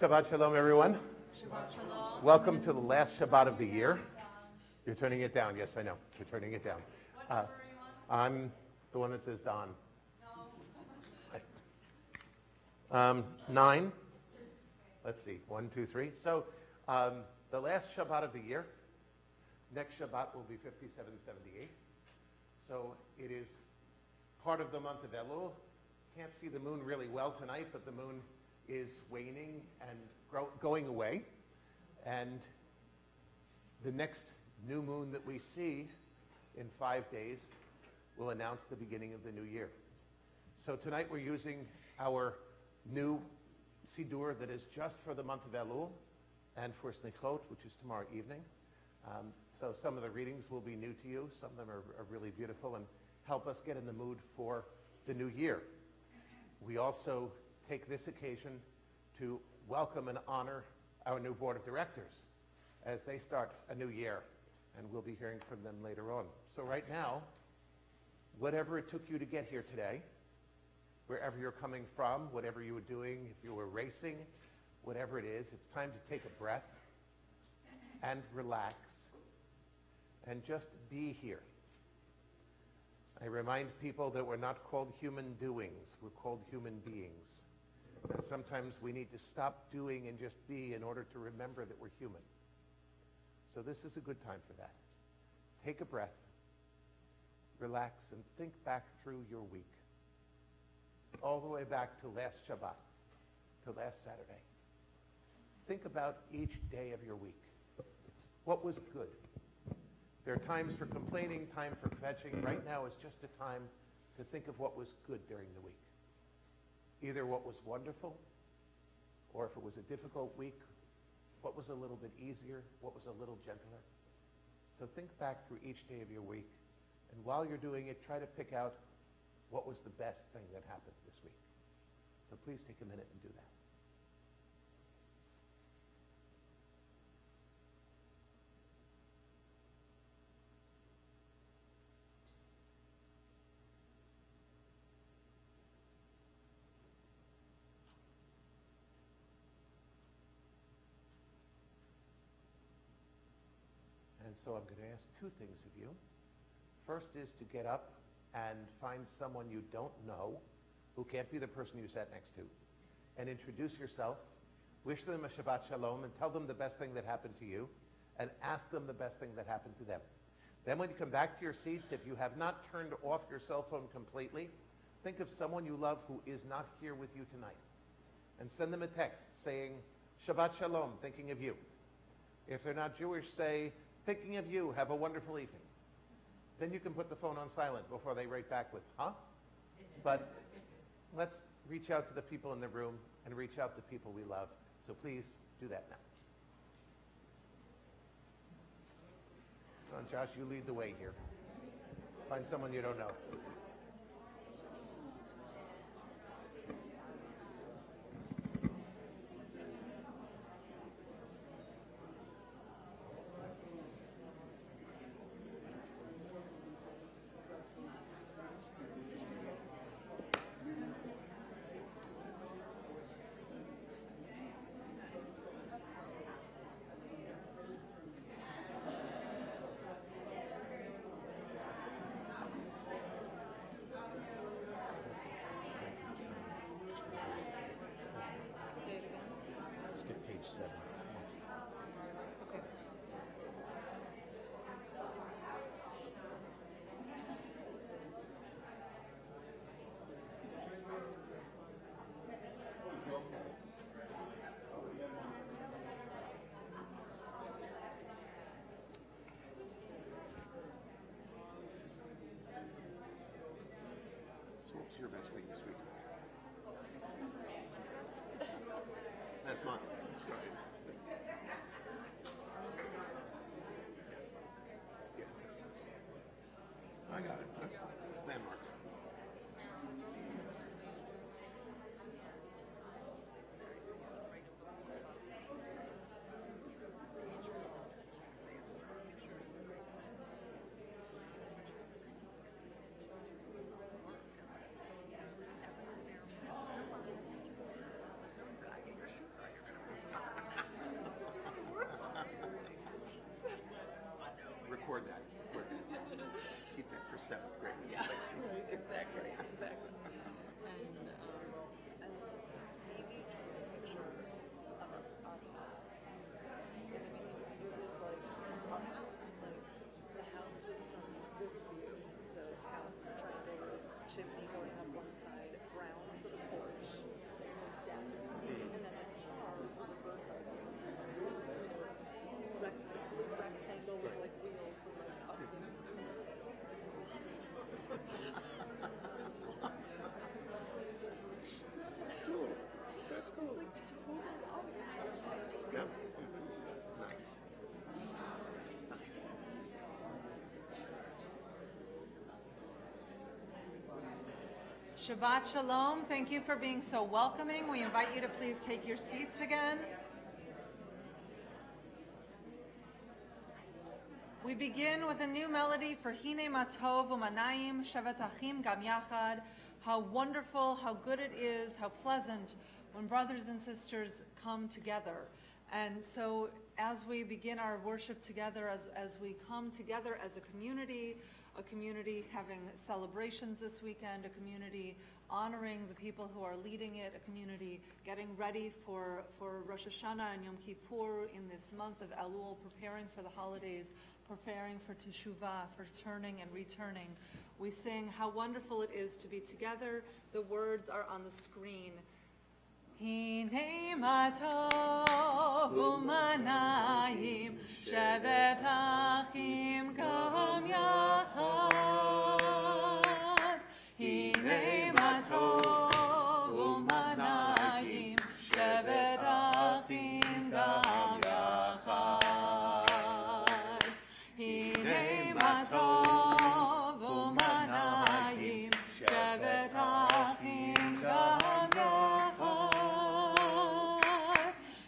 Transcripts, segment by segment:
Shabbat Shalom, everyone. Shabbat Shalom. Welcome to the last Shabbat of the year. You're turning it down. Yes, I know. You're turning it down. What number are you on? I'm the one that says Don. No. 9. Let's see. 1, 2, 3. So the last Shabbat of the year. Next Shabbat will be 5778. So it is part of the month of Elul. Can't see the moon really well tonight, but the moon is waning and going away. And the next new moon that we see in 5 days will announce the beginning of the new year. So tonight we're using our new Siddur that is just for the month of Elul and for Slichot, which is tomorrow evening. So some of the readings will be new to you. Some of them are really beautiful and help us get in the mood for the new year. We also take this occasion to welcome and honor our new board of directors as they start a new year, and we'll be hearing from them later on. So right now, whatever it took you to get here today, wherever you're coming from, whatever you were doing, if you were racing, whatever it is, it's time to take a breath and relax and just be here. I remind people that we're not called human doings, we're called human beings. And sometimes we need to stop doing and just be in order to remember that we're human. So this is a good time for that. Take a breath, relax, and think back through your week. All the way back to last Shabbat, to last Saturday. Think about each day of your week. What was good? There are times for complaining, time for kvetching. Right now is just a time to think of what was good during the week. Either what was wonderful, or if it was a difficult week, what was a little bit easier, what was a little gentler. So think back through each day of your week, and while you're doing it, try to pick out what was the best thing that happened this week. So please take a minute and do that. And so I'm going to ask two things of you. First is to get up and find someone you don't know, who can't be the person you sat next to, and introduce yourself, wish them a Shabbat Shalom, and tell them the best thing that happened to you, and ask them the best thing that happened to them. Then when you come back to your seats, if you have not turned off your cell phone completely, think of someone you love who is not here with you tonight, and send them a text saying, Shabbat Shalom, thinking of you. If they're not Jewish, say, thinking of you, have a wonderful evening. Then you can put the phone on silent before they write back with, huh? But let's reach out to the people in the room and reach out to people we love. So please do that now. Come on, Josh, you lead the way here. Find someone you don't know. Say it again. Let's get page 7. Okay. So what was your best thing this week? That's mine. Let's go ahead. Yeah. I got it. Landmarks. Hoard that. Keep that for 7th grade. Yeah, right, exactly. And so maybe try a picture of our house. And I mean, it was like, our house, like, the house was from this view. So house, triangle, chimney going up one side, brown for the porch, depth. And then the car was a bird's eye view. Rectangle with like wheels and like up and Cool. That's cool. like total opposite. Yeah. Nice. Nice. Shabbat Shalom. Thank you for being so welcoming. We invite you to please take your seats again. We begin with a new melody for Hine Matov Umanayim Shevet Achim Gam Yachad. How wonderful, how good it is, how pleasant when brothers and sisters come together. And so as we begin our worship together, as we come together as a community having celebrations this weekend, a community honoring the people who are leading it, a community getting ready for Rosh Hashanah and Yom Kippur in this month of Elul, preparing for the holidays, preparing for Teshuvah, for turning and returning. We sing how wonderful it is to be together. The words are on the screen. Hine matov umanayim shevet achim gam yachad. Hine matov umanayim shevet achim gam yachad. Hine matov umanayim shevet achim gam yachad.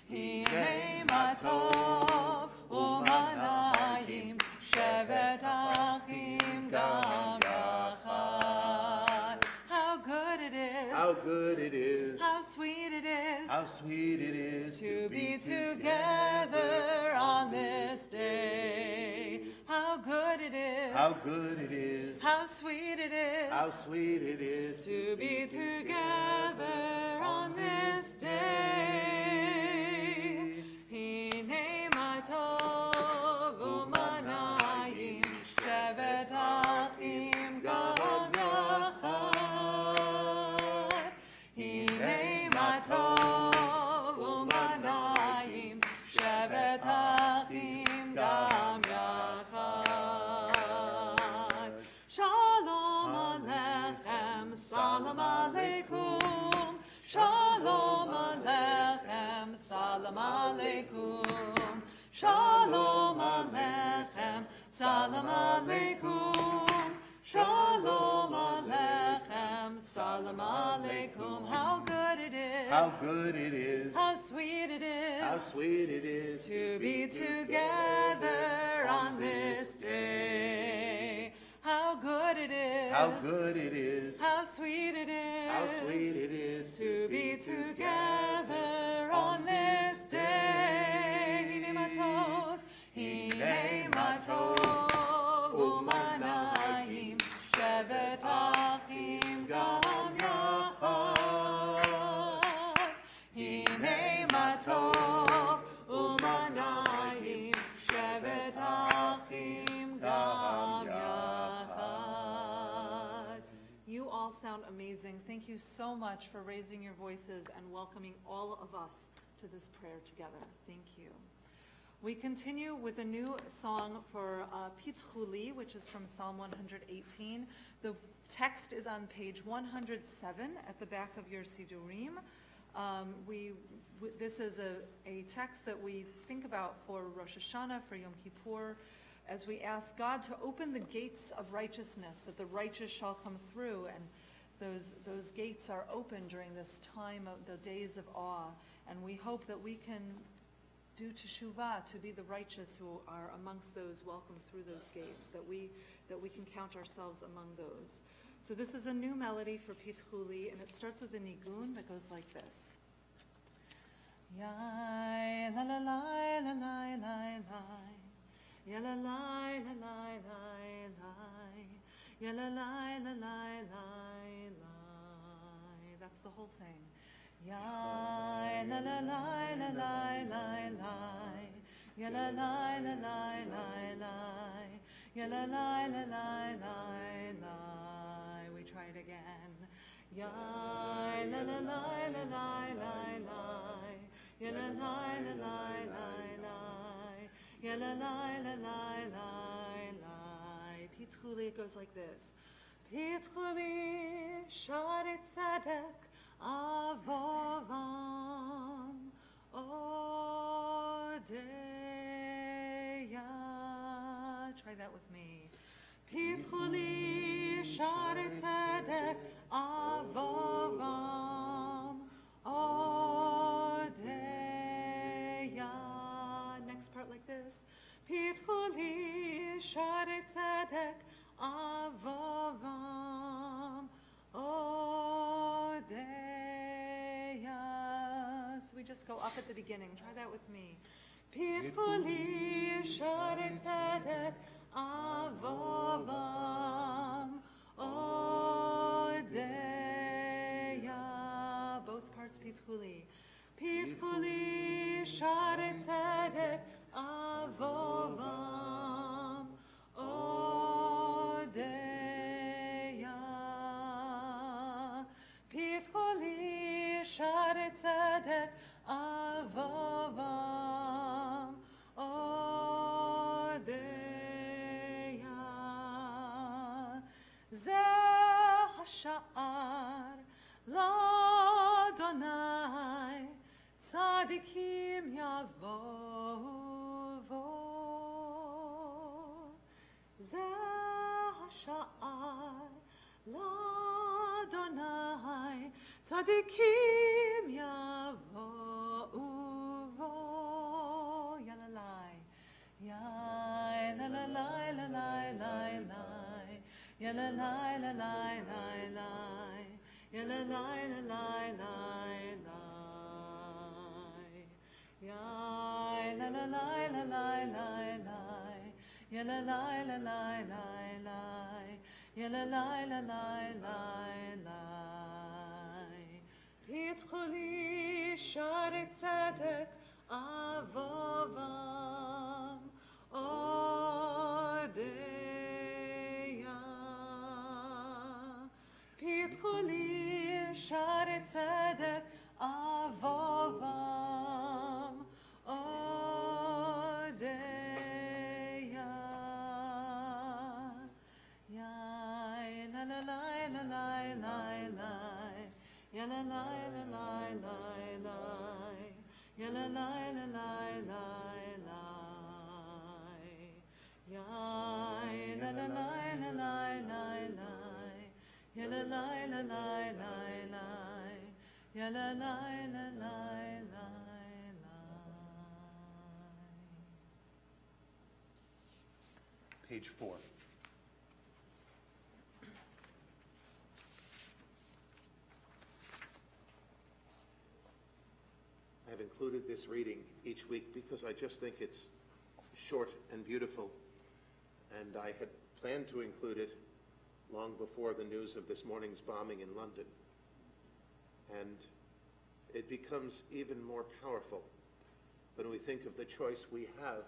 Hine matov umanayim shevet achim gam yachad. How good it is. How good it is. How sweet it is. How sweet it is To be together on this day. How good it is. How good it is. How sweet it is. How sweet it is To be together on this day. Hine matov umanayim shevet achim gam yachad. Hine matov umanayim shevet achim gam yachad. Shalom aleichem, salam aleikum. Shalom aleichem, salam aleikum. Shalom aleichem, salam aleikum. Shalom aleichem, salam aleikum. How good it is. How good it is. How sweet it is. How sweet it is To be together on this day. How good it is. How good it is. How sweet it is. How sweet it is To be together on this day. Hine matov. Hine matov umanayim shevet achim gam yachad. Hine matov umanayim shevet achim gam yachad. You all sound amazing. Thank you so much for raising your voices and welcoming all of us to this prayer together. Thank you. We continue with a new song for Pitchuli, which is from Psalm 118. The text is on page 107 at the back of your Sidurim. This is a text that we think about for Rosh Hashanah, for Yom Kippur, as we ask God to open the gates of righteousness, that the righteous shall come through, and those gates are open during this time of the days of awe, and we hope that we can do teshuvah to be the righteous who are amongst those welcomed through those gates, that we can count ourselves among those. So this is a new melody for Pitchuli, and it starts with a nigun that goes like this. Yai la la la la la la la, ya la la la lai lai lai. Ya la lai la lai lai lai. That's the whole thing. Ya la la lai la lai lai lai. Ya la lai la lai lai lai. Ya la lai la lai lai lai. We try it again. Ya la la lai la lai lai lai. Ya la lai la lai lai lai. Ya la lai la lai lai lai. Pitruli goes like this. Pitruli sharet tzedek avovam odeya. Try that with me. Pitruli sharet tzedek avovam odeya. Next part like this. Pitruli sharet tzedek avovam odeya. So we just go up at the beginning. Try that with me. Pitruli sharet tzedek avovam odeya. Both parts pitruli. Pitruli sharet tzedek avovam odeya. Pitruli sharet tzedek avovam odeya. Zeh hasha'ar l'Adonai tzadikim yavovo. Zeh hasha'ar l'Adonai tzadikim yavovo. Yalalai, yalalai, lalai, lai, lai. Yalalai, lalai, lai, lai. Yalalai, lalai, lai, lai. Yai, lalai, lalai, lai, lai. Yalalai, lalai, lai, lai. Yalalai, lalai, lai, lai. Pitruli sharet tzedek avovam odeya. Pitruli sharet tzedek avovam odeya. Yai la la la la la la la. Ya la la la la la la. Ya la la la la la la. Ya la la la la la la la. Ya la la la la la la. Ya la la la la la la. Page 4. I have included this reading each week because I just think it's short and beautiful, and I had planned to include it long before the news of this morning's bombing in London. And it becomes even more powerful when we think of the choice we have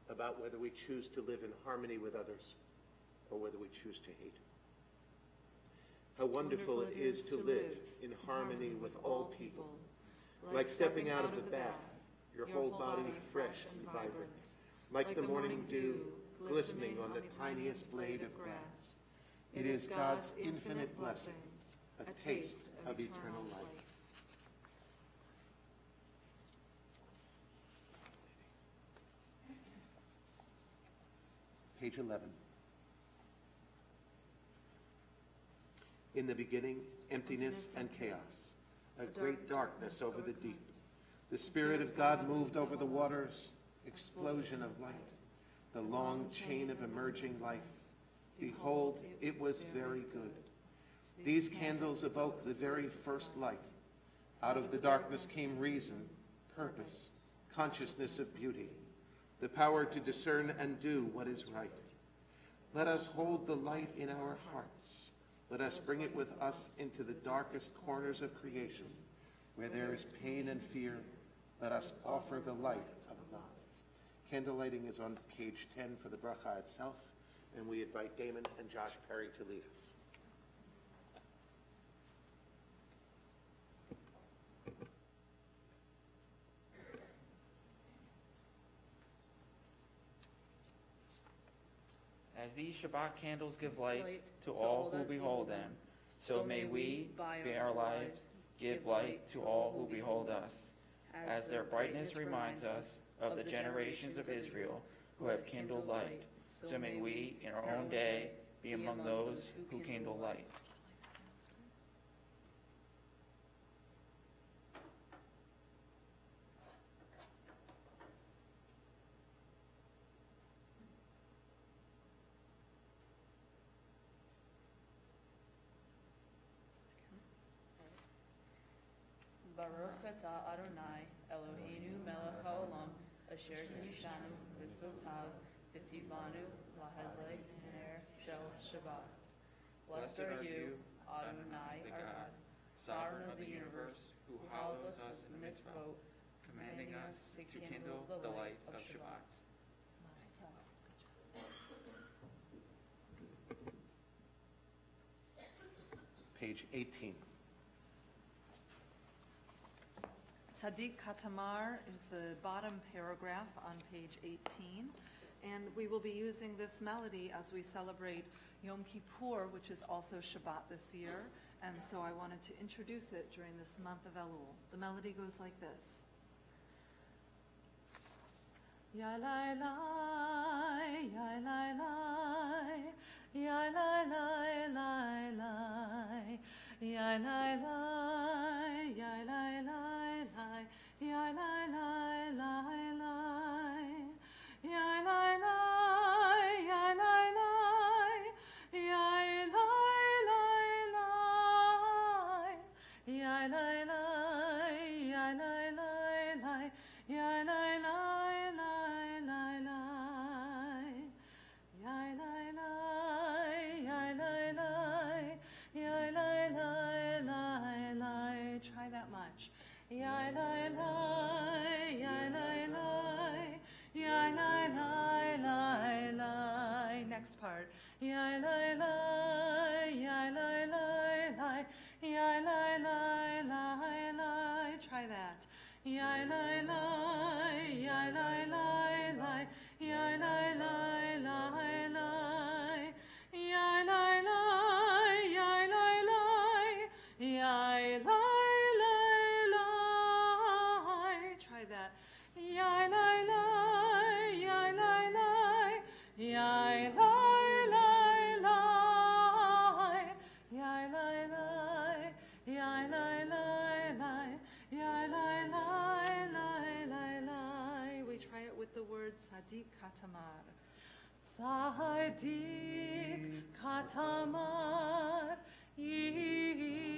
about whether we choose to live in harmony with others or whether we choose to hate. How wonderful it is to live in harmony with all people, like stepping out of the bath, your whole body fresh and vibrant, like the morning dew glistening on the tiniest blade of grass. It is God's infinite blessing, a taste of eternal life. Page 11. In the beginning, emptiness and chaos, a great darkness over the deep. The Spirit of God moved over the waters, explosion of light, the long chain of emerging life. Behold, it was very good. These candles evoke the very first light. Out of the darkness came reason, purpose, consciousness of beauty. the power to discern and do what is right. Let us hold the light in our hearts. Let us bring it with us into the darkest corners of creation. Where there is pain and fear, let us offer the light of love. Candle lighting is on page 10 for the bracha itself, and we invite Damon and Josh Perry to lead us. As these Shabbat candles give light to all who behold them, so may we, by our lives, give light to all who behold us, as their brightness reminds us of the generations of Israel who have kindled light. So may we, in our own day, be among those who kindle light. Baruch atah Adonai, Eloheinu melech haolam, asher kiddushanu v'tzvotav, v'tzivanu lahadlei ner shel Shabbat. Blessed are you, Adonai, our God, sovereign of the universe, who calls us to the mitzvot, commanding us to kindle the light of Shabbat. Page 18. Tzaddik Katamar is the bottom paragraph on page 18, and we will be using this melody as we celebrate Yom Kippur, which is also Shabbat this year, and so I wanted to introduce it during this month of Elul. The melody goes like this. Ya lai lai, ya lai lai, ya lai lai lai lai, ya lai lai, ya lai lai lai, ya lai lai lai lai, ya lai lai, ya lai lai, ya lai lai lai, ya lai lai, ya lai lai lai, ya lai lai. Try that much. Ya lai lai, ya lai lai, ya lai lai lai lai. Next part. Ya lai lai, ya lai lai lai, ya lai lai lai lai. Try that. Ya lai lai, ya lai lai lai, ya lai lai lai lai, ya lai lai, ya lai lai, ya lai. Ya lai lai, ya lai lai, ya lai lai lai, ya lai lai, ya lai lai lai, ya lai lai lai lai lai. We try it with the word Tzaddik Katamar. Tzaddik Katamar yifrach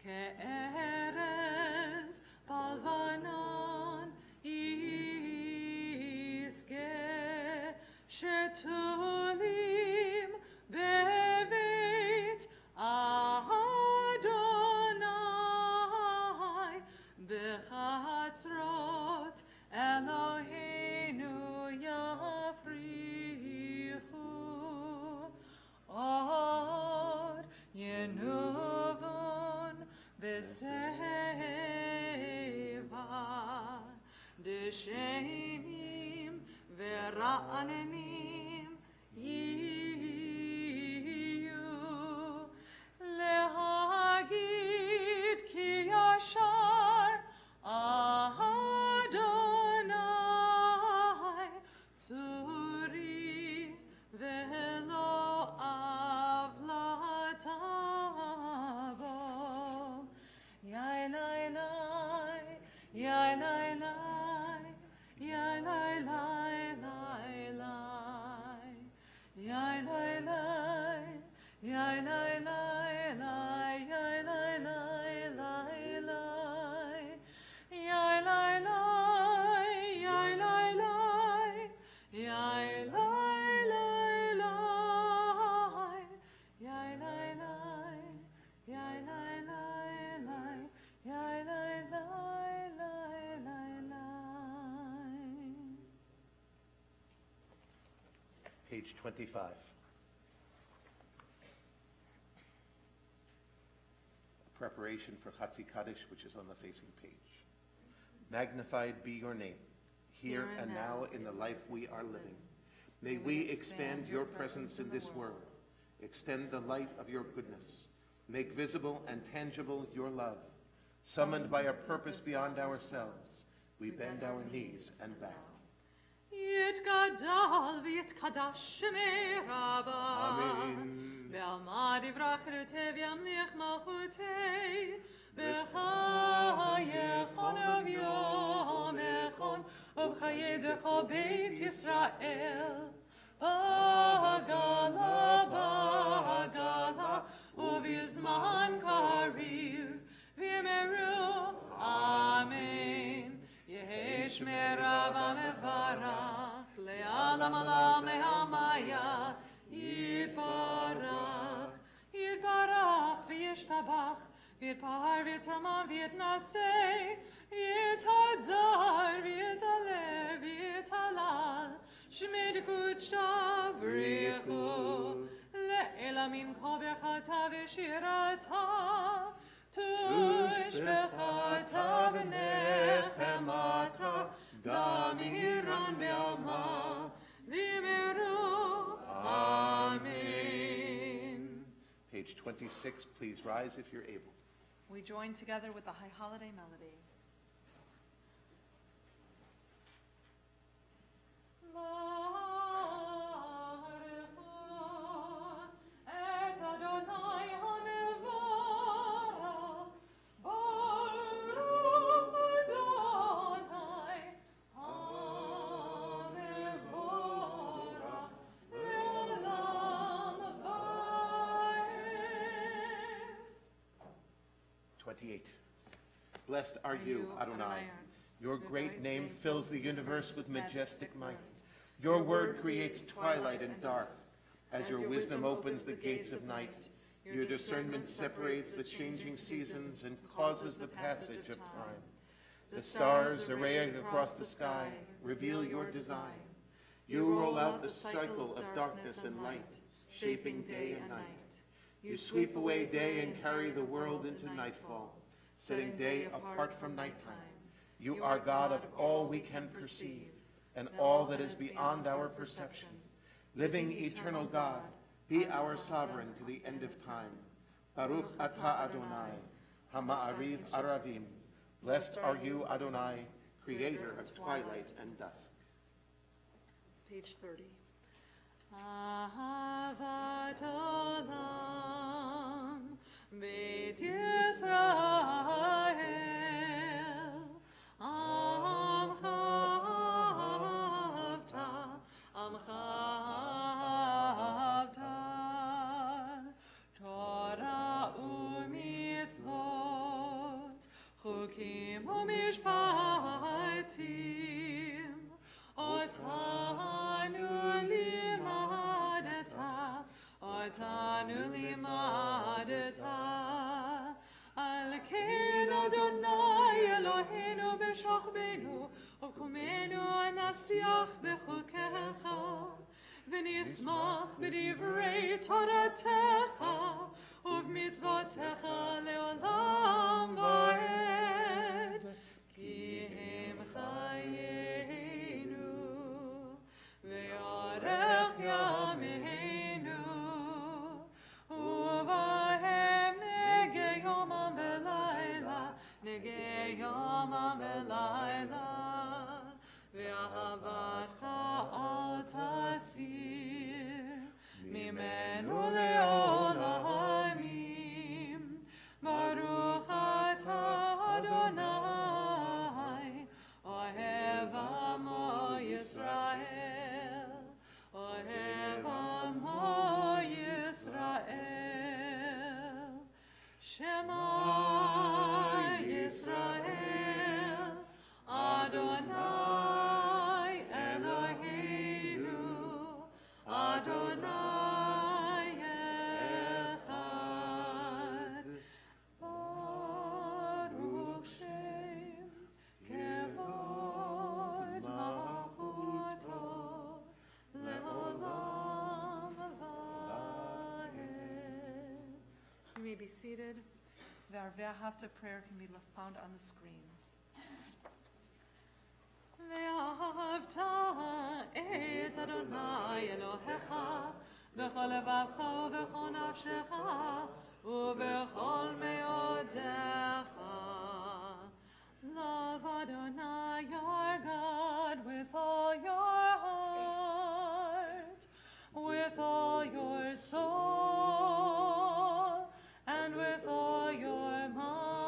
ke'erez Balvanon iske shetulim beveit Adonai bechatzrot Eloheinu yafrichu od yenuvon Deshenim vera'anenim yiyu lehagid ki yashar Adonai tzuri velo avlatavo ya lai lai ya lai lai ya lai lai lai lai ya lai lai ya lai lai lai ya lai lai lai lai ya lai lai page 25. Preparation for Chatzi Kaddish, which is on the facing page. Magnified be your name, here and now in the life we are living. May we expand your presence in this world, extend the light of your goodness, make visible and tangible your love. Summoned by a purpose beyond ourselves, we bend our knees and bow. יתגדל ויתקדש שמי רבה. Amen. בעלמא דברך חירותי וימליך מלכותי. בחייכון וביומכון ובחיי דכל בית ישראל. בגלה בגלה ובזמן קריב ויאמרו אמן. יהי שמי רבה מברך לעלם עלם מהמיה יתברך יתברך וישתבח ויתפאר ויתרומם ויתנשא ויתהדר ויתעלה ויתהלל שמי דקודשה בריחו לעילא מן כל ברכתה ושירתה תושבחתה ונחמתה דמירן בעלמא ויאמרו Amen. Page 26, please rise if you're able. We join together with the High Holiday Melody. Blessed are you, Adonai. Your great name fills the universe with majestic might. Your word creates twilight and dark. As your wisdom opens the gates of night, your discernment separates the changing seasons and causes the passage of time. The stars arrayed across the sky reveal your design. You roll out the cycle of darkness and light, shaping day and night. You sweep away day and carry the world into nightfall, setting day apart from nighttime. You are God of all we can perceive and all that is beyond our perception. Living eternal God, be our sovereign to the end of time. Baruch atah Adonai, hama'ariv aravim. Blessed are you, Adonai, creator of twilight and dusk. Page 30. Ahavat olam, Beit Yisrael, Amcha havta, Torah u'mitzvot, Chukim u'mishpatim, Otanu limadata, Al-Ken Adonai Eloheinu b'shachbenu, U'kumenu anasiach b'chukecha, V'nismach b'divrei Toratecha, U'v'mitzvotecha le'olam va'ed, Ki hem chayenu, Ve'arech yameinu, Uvahem negei yomam v'layla, Negei yomam v'layla, Ve'ahavatcha al tasir, Mimenu le'olamim, Baruch atah Our Ve'ahavta prayer can be found on the screens. Ve'ahavta et Adonai Elohecha b'chol levavcha u'b'chol nafshecha u'b'chol me'odecha. Love Adonai your God with all your heart, with all your soul, and with all your mind.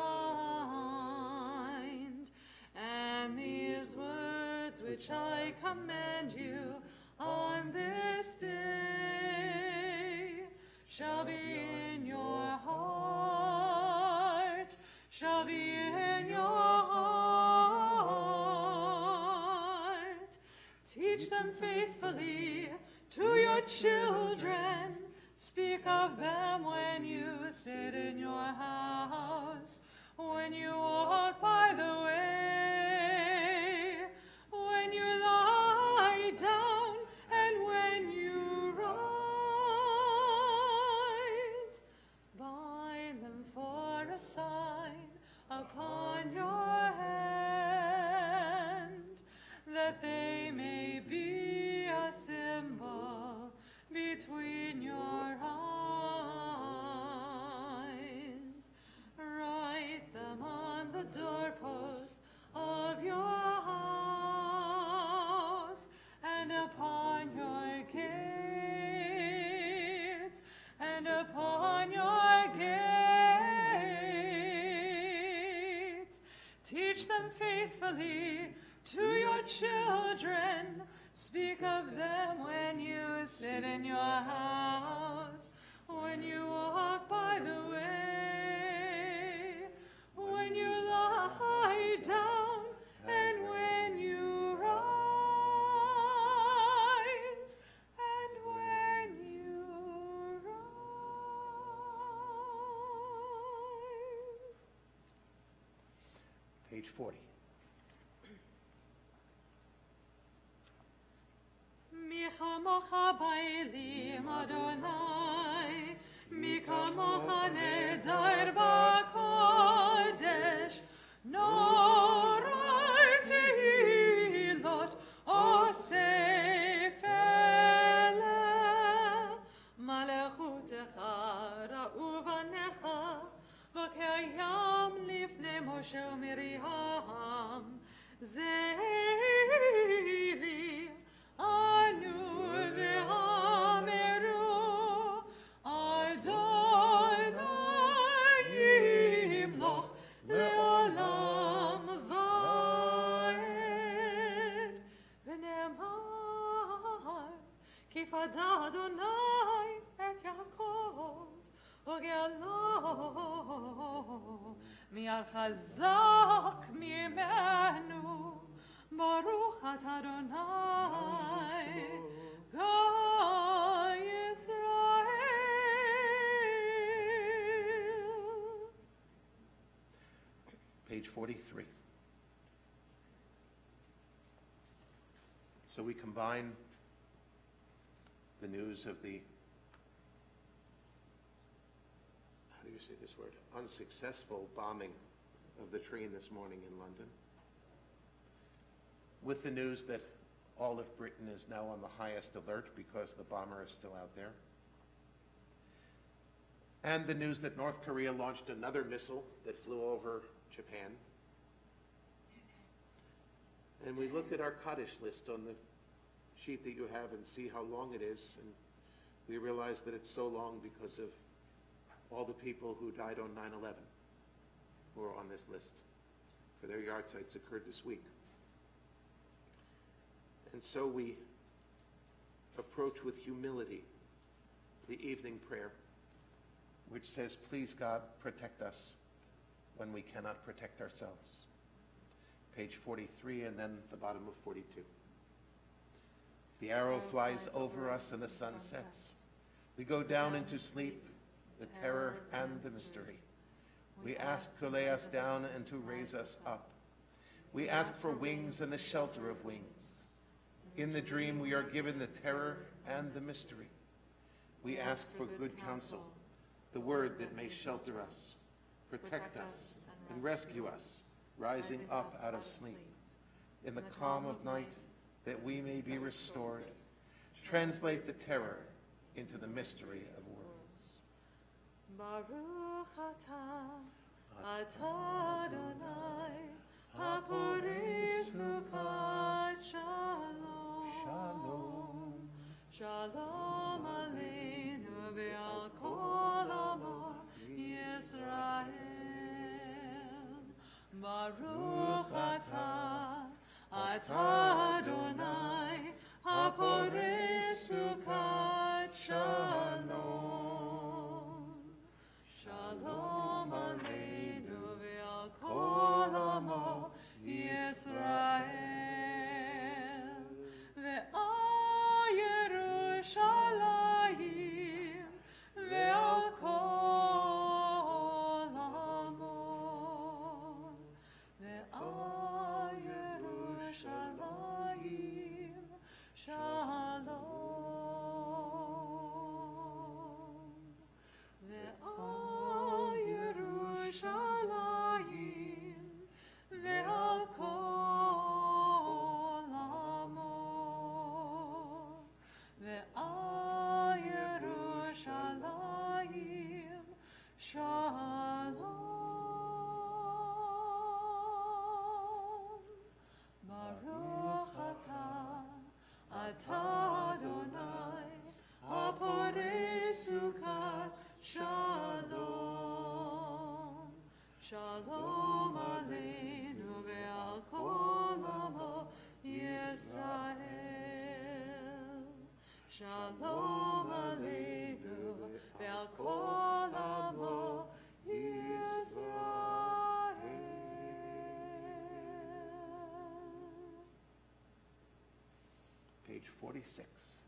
And these words which I command you on this day shall be in your heart, shall be in your heart. Teach them faithfully to your children. Speak of them when you sit in your house, when you walk by the way, when you lie down, and when you rise. Bind them for a sign upon your hand, that they may be a symbol between your eyes. Write them on the doorposts of your house and upon your gates, and upon your gates. Teach them faithfully to your children. Speak of them when you sit in your house, when you walk by the way, when you lie down, and when you rise, and when you rise. Page 40. Mi chamocha ba'elim Adonai, mi kamocha nedar ba'kodesh, norai tehilot osef eleh, malechutecha ra'u vanecha, v'kayam lifnei Moshe u'Miriam, zeili Anu ve'ameru Adonai yimloch le'olam va'ed v'ne'emar ki fada Adonai et Yaakov ugelo mi'al chazak mi'menu Baruch atah Adonai, God Yisrael. Page 43. So we combine the news of the, how do you say this word, unsuccessful bombing of the train this morning in London, with the news that all of Britain is now on the highest alert because the bomber is still out there, and the news that North Korea launched another missile that flew over Japan. And we look at our Kaddish list on the sheet that you have and see how long it is, and we realize that it's so long because of all the people who died on 9/11 who are on this list, for their yard sites occurred this week. And so we approach with humility the evening prayer, which says, please God, protect us when we cannot protect ourselves. Page 43 and then the bottom of 42. The arrow flies over us and the sun sets. We go down into sleep, the terror and the mystery. We ask to lay us down and to raise us up. We ask for wings and the shelter of wings. In the dream we are given the terror and the mystery. We ask for good counsel, the word that may shelter us. Protect us and rescue us, rising up out of sleep. In the calm of night, that we may be restored. Translate the terror into the mystery of worlds. Baruch atah, atah Adonai, haporei sukkot shalom. Shalom. Shalom aleinu ve'al kol amo Yisrael. Baruch atah, atah Adonai, haporei sukkot shalom. Shalom aleinu ve'al kol amo Yisrael. Ve'al Yerushalayim ve'al kol amo. Ve'al Yerushalayim shalom. Ve'al Yerushalayim ve'al kol amo. Ve'al Yerushalayim shalom. Baruch atah, atah Adonai, haporei sukkot shalom. Shalom aleinu ve'al kol amo Yisrael. Shalom aleinu ve'al kol amo Yisrael. Page 46.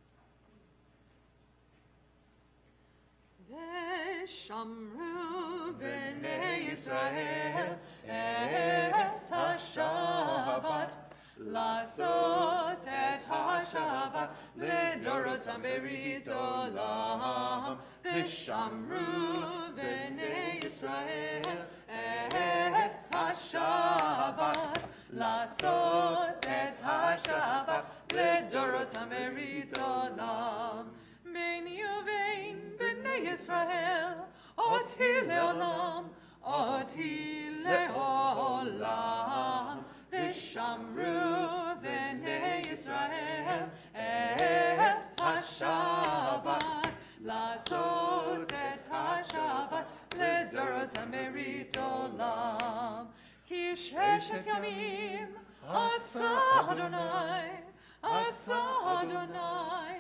Veshamru b'nei Yisrael et ha-Shabbat, לעשות את השבת לדורותם ברית עולם. ושמרו בני ישראל את השבת, לעשות את השבת לדורותם ברית עולם. ביני ובין בני ישראל אותי לעולם, אותי לעולם. ושמרו בני ישראל את השבת, לעשות את השבת לדורותם ברית עולם. כי ששת ימים עשה אדוני, עשה אדוני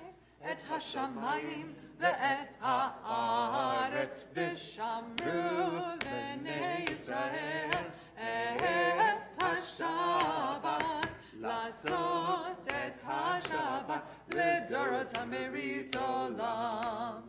את השמיים ואת הארץ. ושמרו בני ישראל את השבת, לעשות את השבת לדורותם ברית עולם.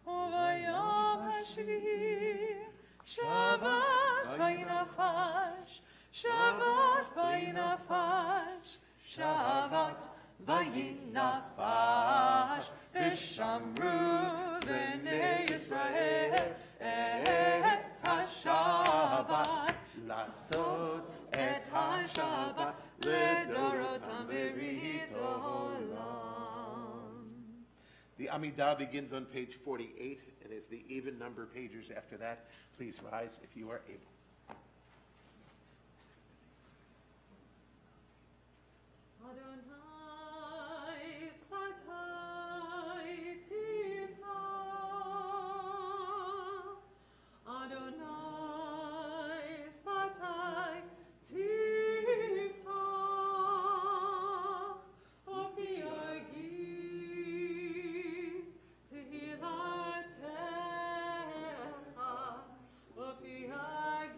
וביום השביעי שבת וינפש, שבת וינפש, שבת וינפש. ושמרו בני ישראל את השבת, לעשות את השבת לדורותם ברית עולם. The Amidah begins on page 48 and is the even number pages after that. Please rise if you are able. Adonai Satai Tiftach, Adonai Satai Tiftach, Ofi Agid Tehilatecha, Ofi Agid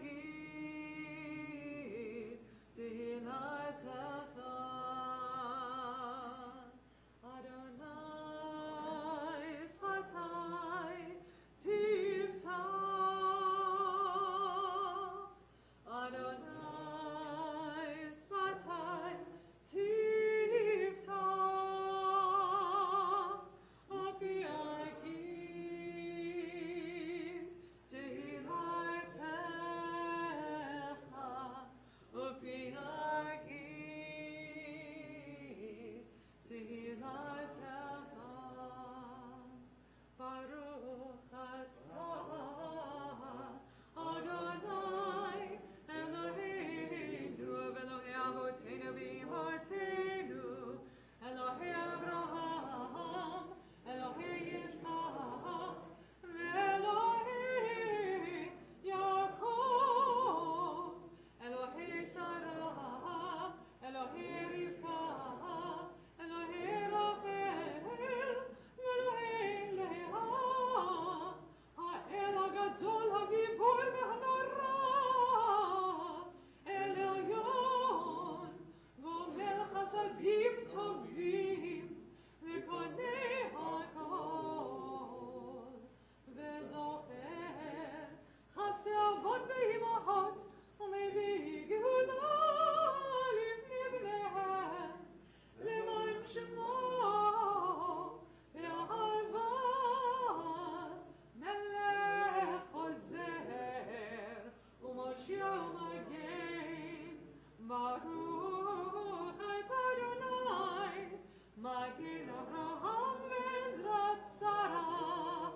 Magin Avraham Bezrat Sarah.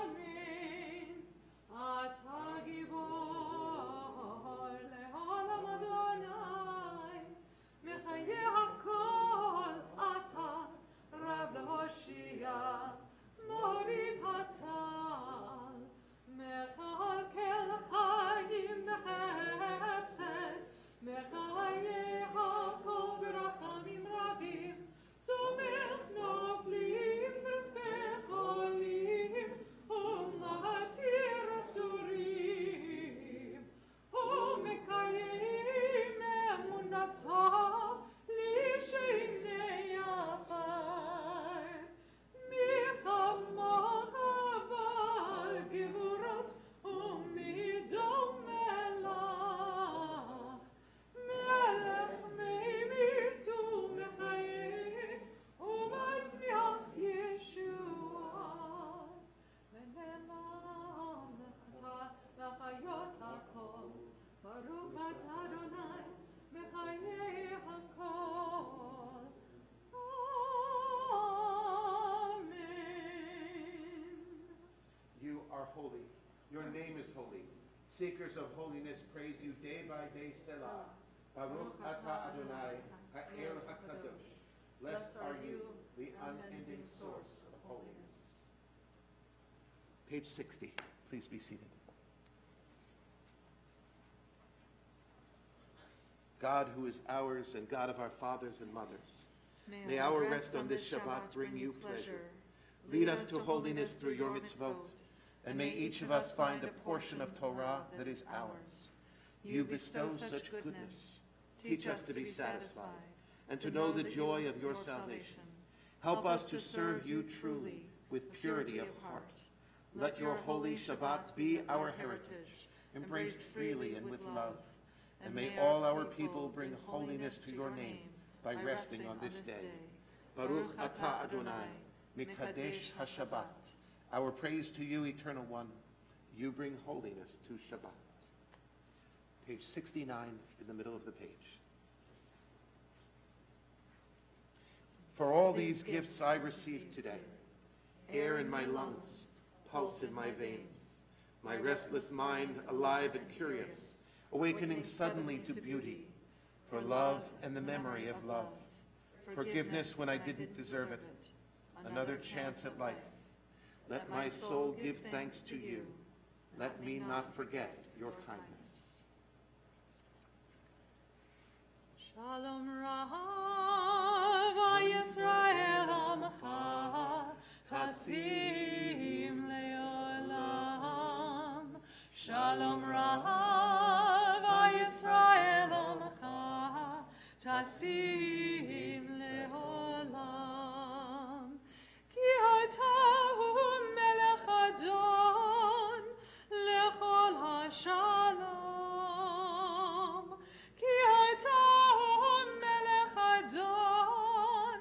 Amen. Ata Gibor le'olam Adonai. Mechaye hakol Ata Rav Hoshia. Morid Hatal. Mechal kel chayim b'chesed. Mechaye hakol b'rachamim rabim. Somech noflim v'fecholim. Umatir asurim. Umekayim emunato l'shinei afar. Michamal gevurot umidom melach. Melech meimitu mechayeh umasmiach Yeshua. Venelam lechata lachayot hakol. Baruch atah Adonai mechayeh hakol. Amen. You are holy. Your name is holy. Seekers of holiness praise you day by day, Selah. Baruch atah Adonai, ha'el hakadosh. Blessed are you, the unending source of holiness. Page 60. Please be seated. God who is ours and God of our fathers and mothers, may our rest on this Shabbat bring you pleasure. Lead us to holiness through your mitzvot, and may each of us find a portion of Torah that is ours. You bestow such goodness. Teach us to be satisfied and to know the joy of your salvation. Help us to serve you truly with purity of heart. Let your holy Shabbat be our heritage, embraced freely and with love. And may all our people bring holiness to your name by resting on this day. Baruch atah Adonai, Mikadesh HaShabbat. Our praise to you, Eternal One. You bring holiness to Shabbat. Page 69 in the middle of the page. For all these gifts I receive today, air in my lungs, pulse in my veins, my restless mind alive and curious, awakening suddenly to beauty, for love and the memory of love, forgiveness when I didn't deserve it, another chance at life. Let my soul give thanks to you. Let me not forget your kindness. Shalom Rav Yisrael Amcha Tasim Leolam. Shalom Rav Yisrael Amcha Tasim Leolam. Ki atahu melech adon lechol hashalom. Ki atahu melech adon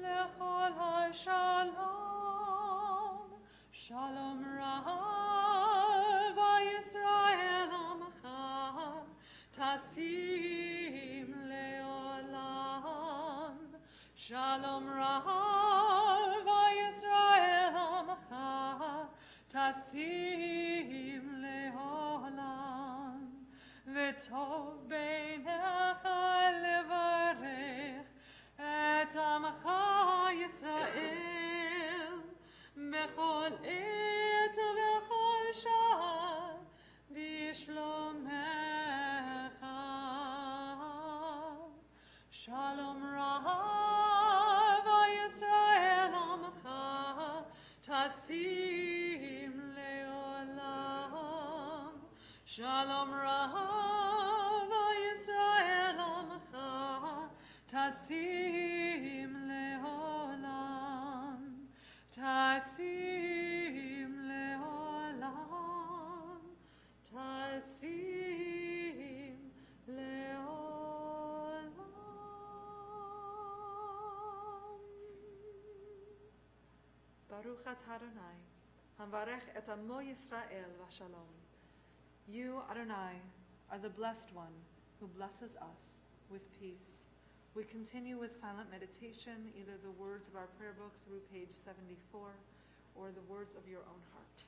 lechol hashalom. Shalom Rav Yisrael Amcha Tasim Leolam. Shalom Rav Yisrael Amcha Tasim Leolam. V'tov beinecha levarech et Amcha Yisrael bechol et v'chol shah b'shlomecha. Shalom Rav Yisrael Amcha Tasim Leolam. Shalom Rav Yisrael Amcha Tasim Leolam. Tasim Leolam. Tasim Leolam. Baruch atah Adonai, Hamvarech et amo Yisrael v'shalom. You, Adonai, are the blessed one who blesses us with peace. We continue with silent meditation, either the words of our prayer book through page 74 or the words of your own heart.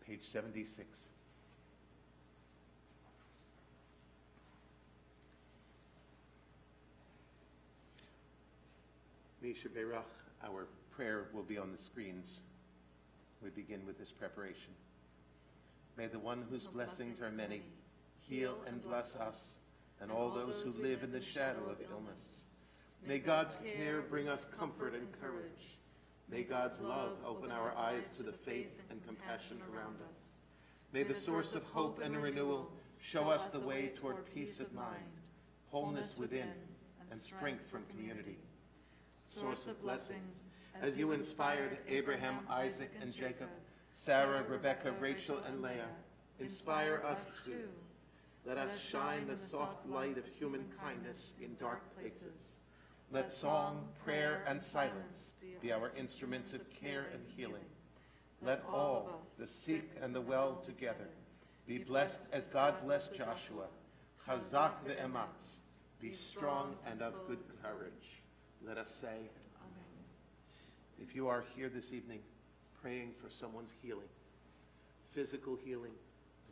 Page 76. Misha Berach, our prayer will be on the screens. We begin with this preparation. May the one whose blessings are many heal and bless us and all those who live in the shadow of illness. May God's care bring us comfort and courage. May God's love open our eyes to the faith and compassion around us. May the source of hope and renewal show us the way toward peace of mind, wholeness within, and strength from community. Source of blessings, as you inspired Abraham, Isaac, and Jacob, Sarah, Rebekah, Rachel, and Leah, inspire us too. Let us shine the soft light of human kindness in dark places. Let song, prayer, and silence be our instruments of care and healing. Let all, the sick and the well together, be blessed as God blessed Joshua. Chazak ve'ematz, be strong and of good courage. Let us say, Amen. If you are here this evening praying for someone's healing, physical healing,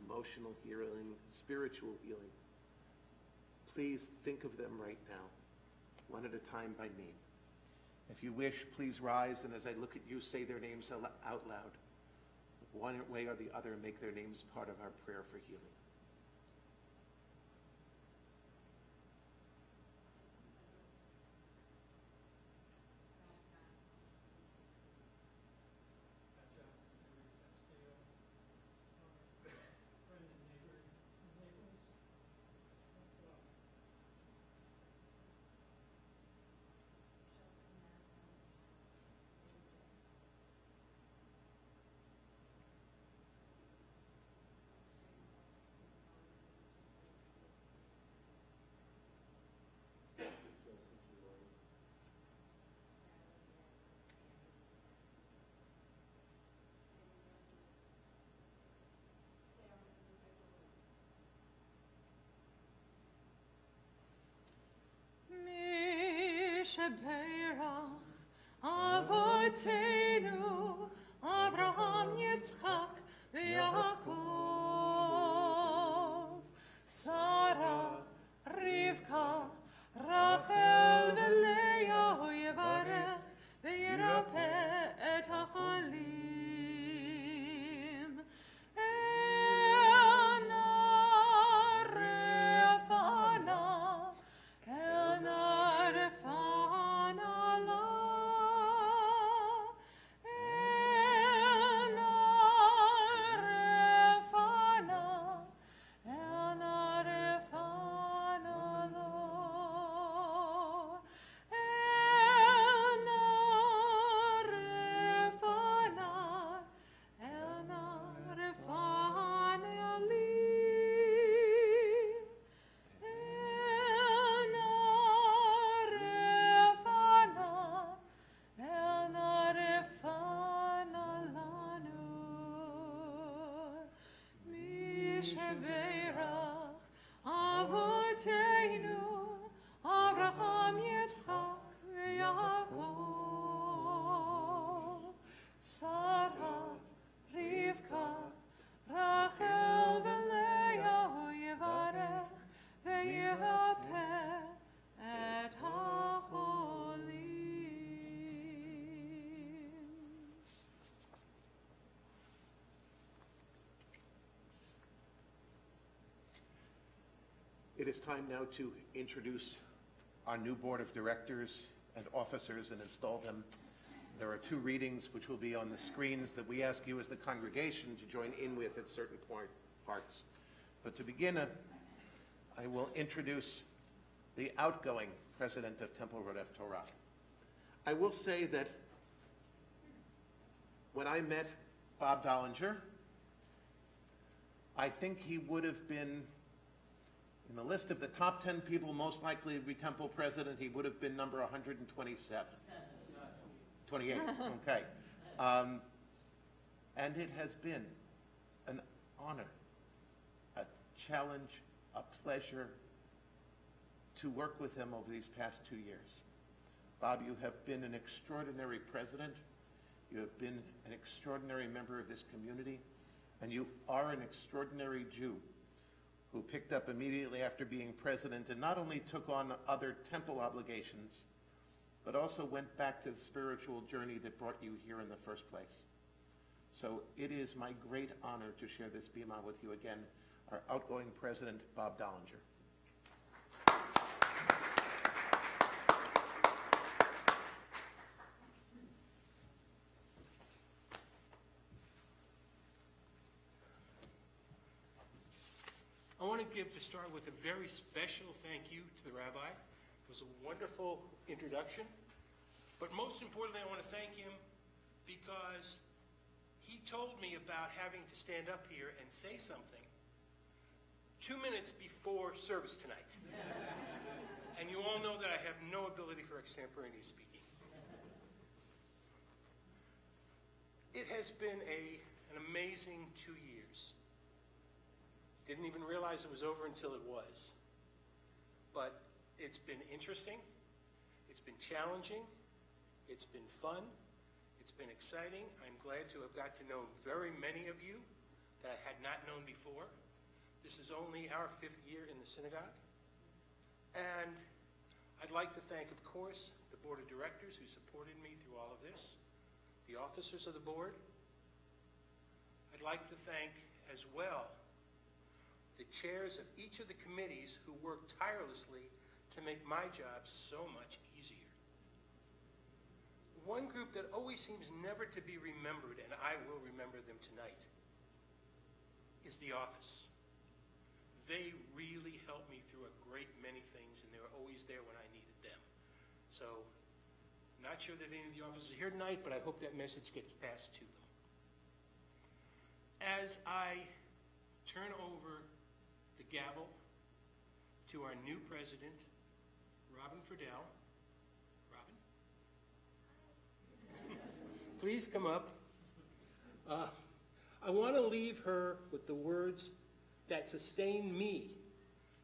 emotional healing, spiritual healing, please think of them right now, one at a time by name. If you wish, please rise, and as I look at you, say their names out loud. One way or the other, make their names part of our prayer for healing. shebeirach Avotenu Avraham Yitzchak v'Yaakov Sarah Rivka Rachel v'Leah Yevarech v'Yirapeh et hachalim Elna refana Elna refana la Elna refana Elna refana lo Elna refana Elna refana li Elna refana Elna refana lanu Mi shebeirach Avotenu Avraham Yitzchak v'Yaakov Sarah Rivka Rachel v'Leah Yevarech v'Yirapeh et hacholim. It is time now to introduce our new board of directors and officers and install them. There are two readings which will be on the screens that we ask you as the congregation to join in with at certain parts. But to begin, I will introduce the outgoing president of Temple Rodeph Torah. I will say that when I met Bob Dollinger, I think he would have been in the list of the top 10 people most likely to be Temple president. He would have been number 127. 28, okay. And it has been an honor, a challenge, a pleasure to work with him over these past 2 years. Bob, you have been an extraordinary president. You have been an extraordinary member of this community, and you are an extraordinary Jew who picked up immediately after being president and not only took on other temple obligations, but also went back to the spiritual journey that brought you here in the first place. So it is my great honor to share this bima with you again, our outgoing president, Bob Dollinger. I want to start with a very special thank you to the rabbi. It was a wonderful introduction. But most importantly, I want to thank him because he told me about having to stand up here and say something 2 minutes before service tonight. And you all know that I have no ability for extemporaneous speaking. It has been an amazing 2 years. Didn't even realize it was over until it was. But it's been interesting, it's been challenging, it's been fun, it's been exciting. I'm glad to have got to know very many of you that I had not known before. This is only our 5th year in the synagogue. And I'd like to thank, of course, the board of directors who supported me through all of this, the officers of the board. I'd like to thank as well the chairs of each of the committees who worked tirelessly to make my job so much easier. One group that always seems never to be remembered, and I will remember them tonight, is the office. They really helped me through a great many things, and they were always there when I needed them. So, not sure that any of the officers are here tonight, but I hope that message gets passed to them. As I turn over the gavel to our new president, Robin Friedel. Robin? Please come up. I want to leave her with the words that sustain me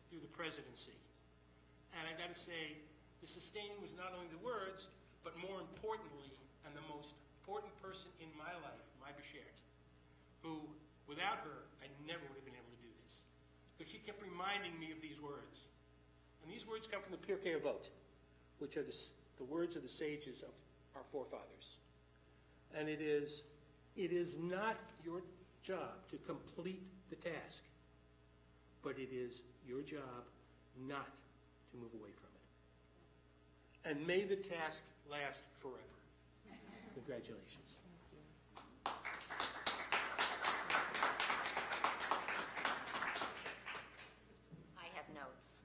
through the presidency. And I got to say, The sustaining was not only the words, but more importantly, and the most important person in my life, my Beshert, who, without her, I never would have been able to do this. Because she kept reminding me of these words. And these words come from the Pirkei Avot, which are the words of the sages of our forefathers. And it is not your job to complete the task, but it is your job not to move away from it. And may the task last forever. Congratulations. I have notes.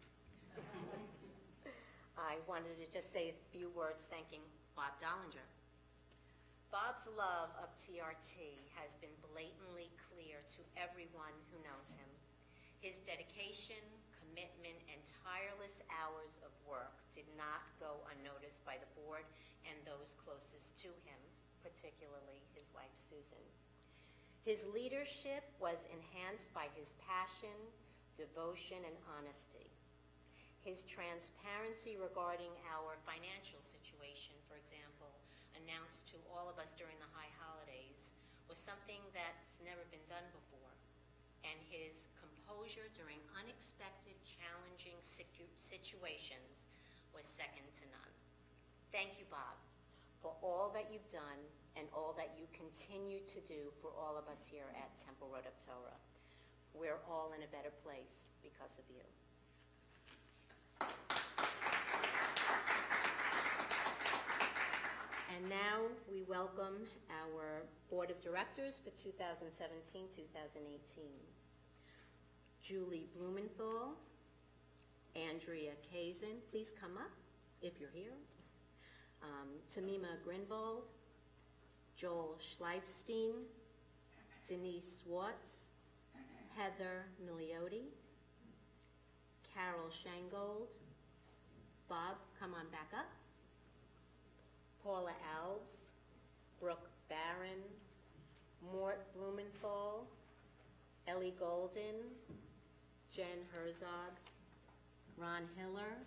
I wanted to just say a few words thanking Bob Dollinger. Bob's love of TRT has been blatantly clear to everyone who knows him. His dedication, commitment, and tireless hours of work did not go unnoticed by the board and those closest to him, particularly his wife, Susan. His leadership was enhanced by his passion, devotion, and honesty. His transparency regarding our financial situation, for example, announced to all of us during the high holidays, was something that's never been done before. And his composure during unexpected, challenging situations was second to none. Thank you, Bob, for all that you've done and all that you continue to do for all of us here at Temple Rodeph Torah. We're all in a better place because of you. And now we welcome our Board of Directors for 2017-2018. Julie Blumenthal, Andrea Kazin, please come up if you're here. Tamima Grinbold, Joel Schleifstein, Denise Swartz, Heather Milioti, Carol Shangold, Bob, come on back up. Paula Alves, Brooke Barron, Mort Blumenthal, Ellie Golden, Jen Herzog, Ron Hiller,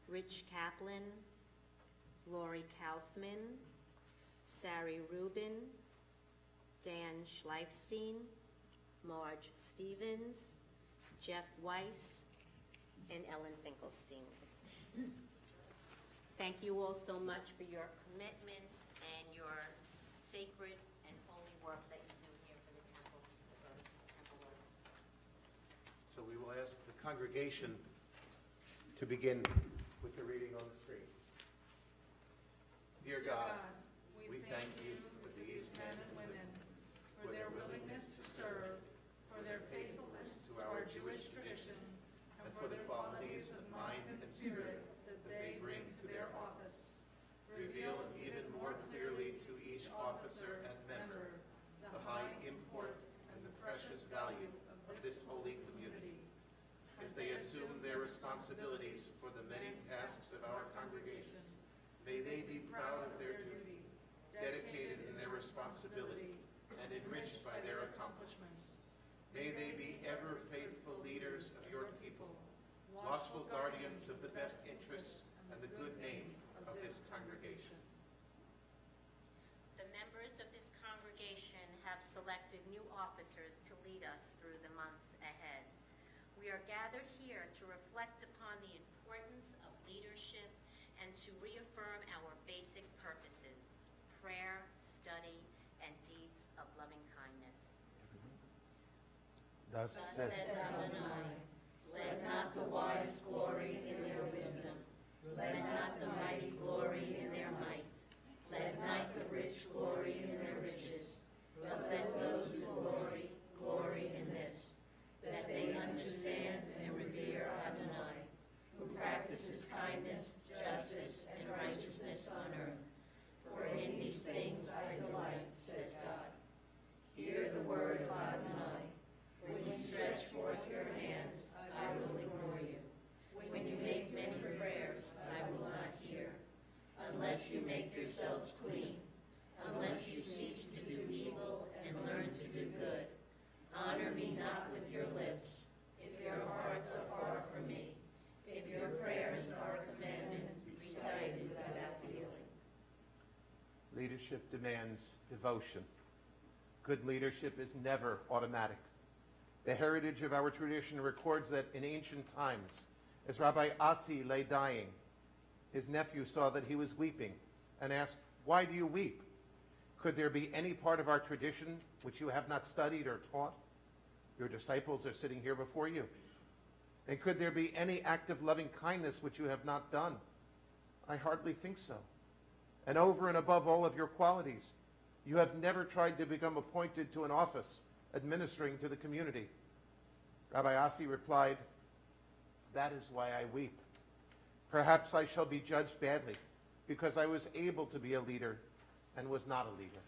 Rich Kaplan, Lori Kaufman, Sari Rubin, Dan Schleifstein, Marge Stevens, Jeff Weiss, and Ellen Finkelstein. Thank you all so much for your commitment and your sacred and holy work that you do here for the Temple Lord. So we will ask the congregation to begin with the reading on the screen. Dear God, we thank you for these men and women, for their willingness to serve, for their faithfulness to our Jewish tradition, and for the qualities of mind and spirit that they bring to their office. Reveal even more clearly to each officer and member the high import and the precious value of this holy community. As they assume their responsibilities for the many tasks of our congregation, may they be proud of their duty, dedicated in their responsibility, and enriched by their accomplishments. May they be ever faithful leaders of your people, watchful guardians of the best interests and the good name of this congregation. The members of this congregation have selected new officers to lead us through the months ahead. We are gathered here to reflect upon the importance of leadership and to reaffirm our basic purposes: prayer, study, and deeds of loving kindness. Thus says Adonai, let not the wise glory in their wisdom, let not the mighty glory in their might, let not the rich glory in their riches, but let those who glory in this, that they understand and revere Adonai, who practices kindness, justice, and righteousness on earth. For in these things I delight, says God. Hear the word of Adonai. When you stretch forth your hands, I will ignore you. When you make many prayers, I will not hear. Unless you make yourselves clean, unless you cease to do evil and learn to do good. Honor me not with your lips, if your hearts are far from me, if your prayers are commandments Leadership demands devotion. Good leadership is never automatic. The heritage of our tradition records that in ancient times, as Rabbi Asi lay dying, his nephew saw that he was weeping and asked, "Why do you weep? Could there be any part of our tradition which you have not studied or taught? Your disciples are sitting here before you. And could there be any act of loving kindness which you have not done? I hardly think so. And over and above all of your qualities, you have never tried to become appointed to an office administering to the community." Rabbi Asi replied, "That is why I weep. Perhaps I shall be judged badly because I was able to be a leader and was not a leader."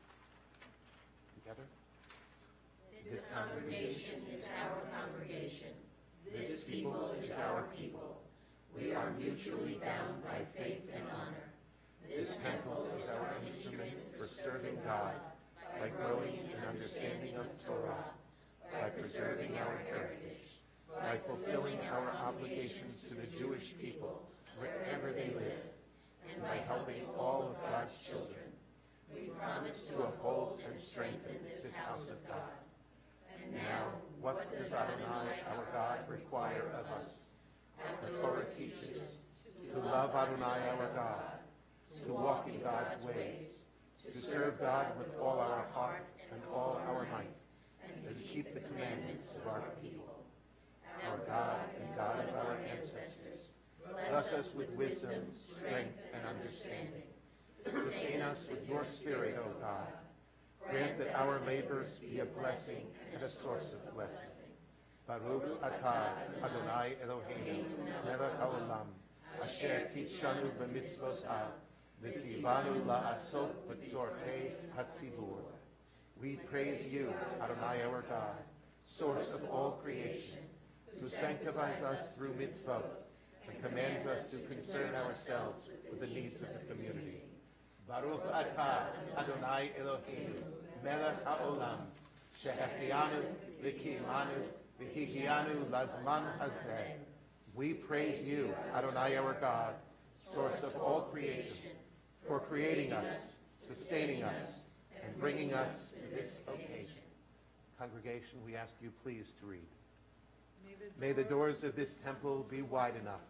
Together. This congregation is our congregation. This people is our people. We are mutually bound by faith and honor. This temple is our instrument for serving God by growing in understanding of Torah, by preserving our heritage, by fulfilling our obligations to the Jewish people wherever they live, and by helping all of God's children. We promise to uphold and strengthen this house of God. And now, what does Adonai, our God, require of us? The Torah teaches to love Adonai, our God, to walk in God's ways, to serve God with all our heart and all our might, and to keep the commandments of our people. Our God and God of our ancestors, bless us with wisdom, strength, and understanding. Sustain us with your Spirit, O God. Grant that our labors be a blessing and a source of blessing. Baruch atah Adonai Eloheinu melech haolam, asher kitshanu b'mitzvotav, v'tzivanu la'asot b'tzorei hatzibur. We praise you, Adonai our God, source of all creation, who sanctifies us through mitzvot and commands us to concern ourselves with the needs of the community. Baruch atah Adonai Eloheinu melech haolam, she'echianu v'kimanu v'higianu lazman hazeh. We praise you, Adonai our God, source of all creation, for creating us, sustaining us, and bringing us to this occasion. Congregation, we ask you please to read. May the doors of this temple be wide enough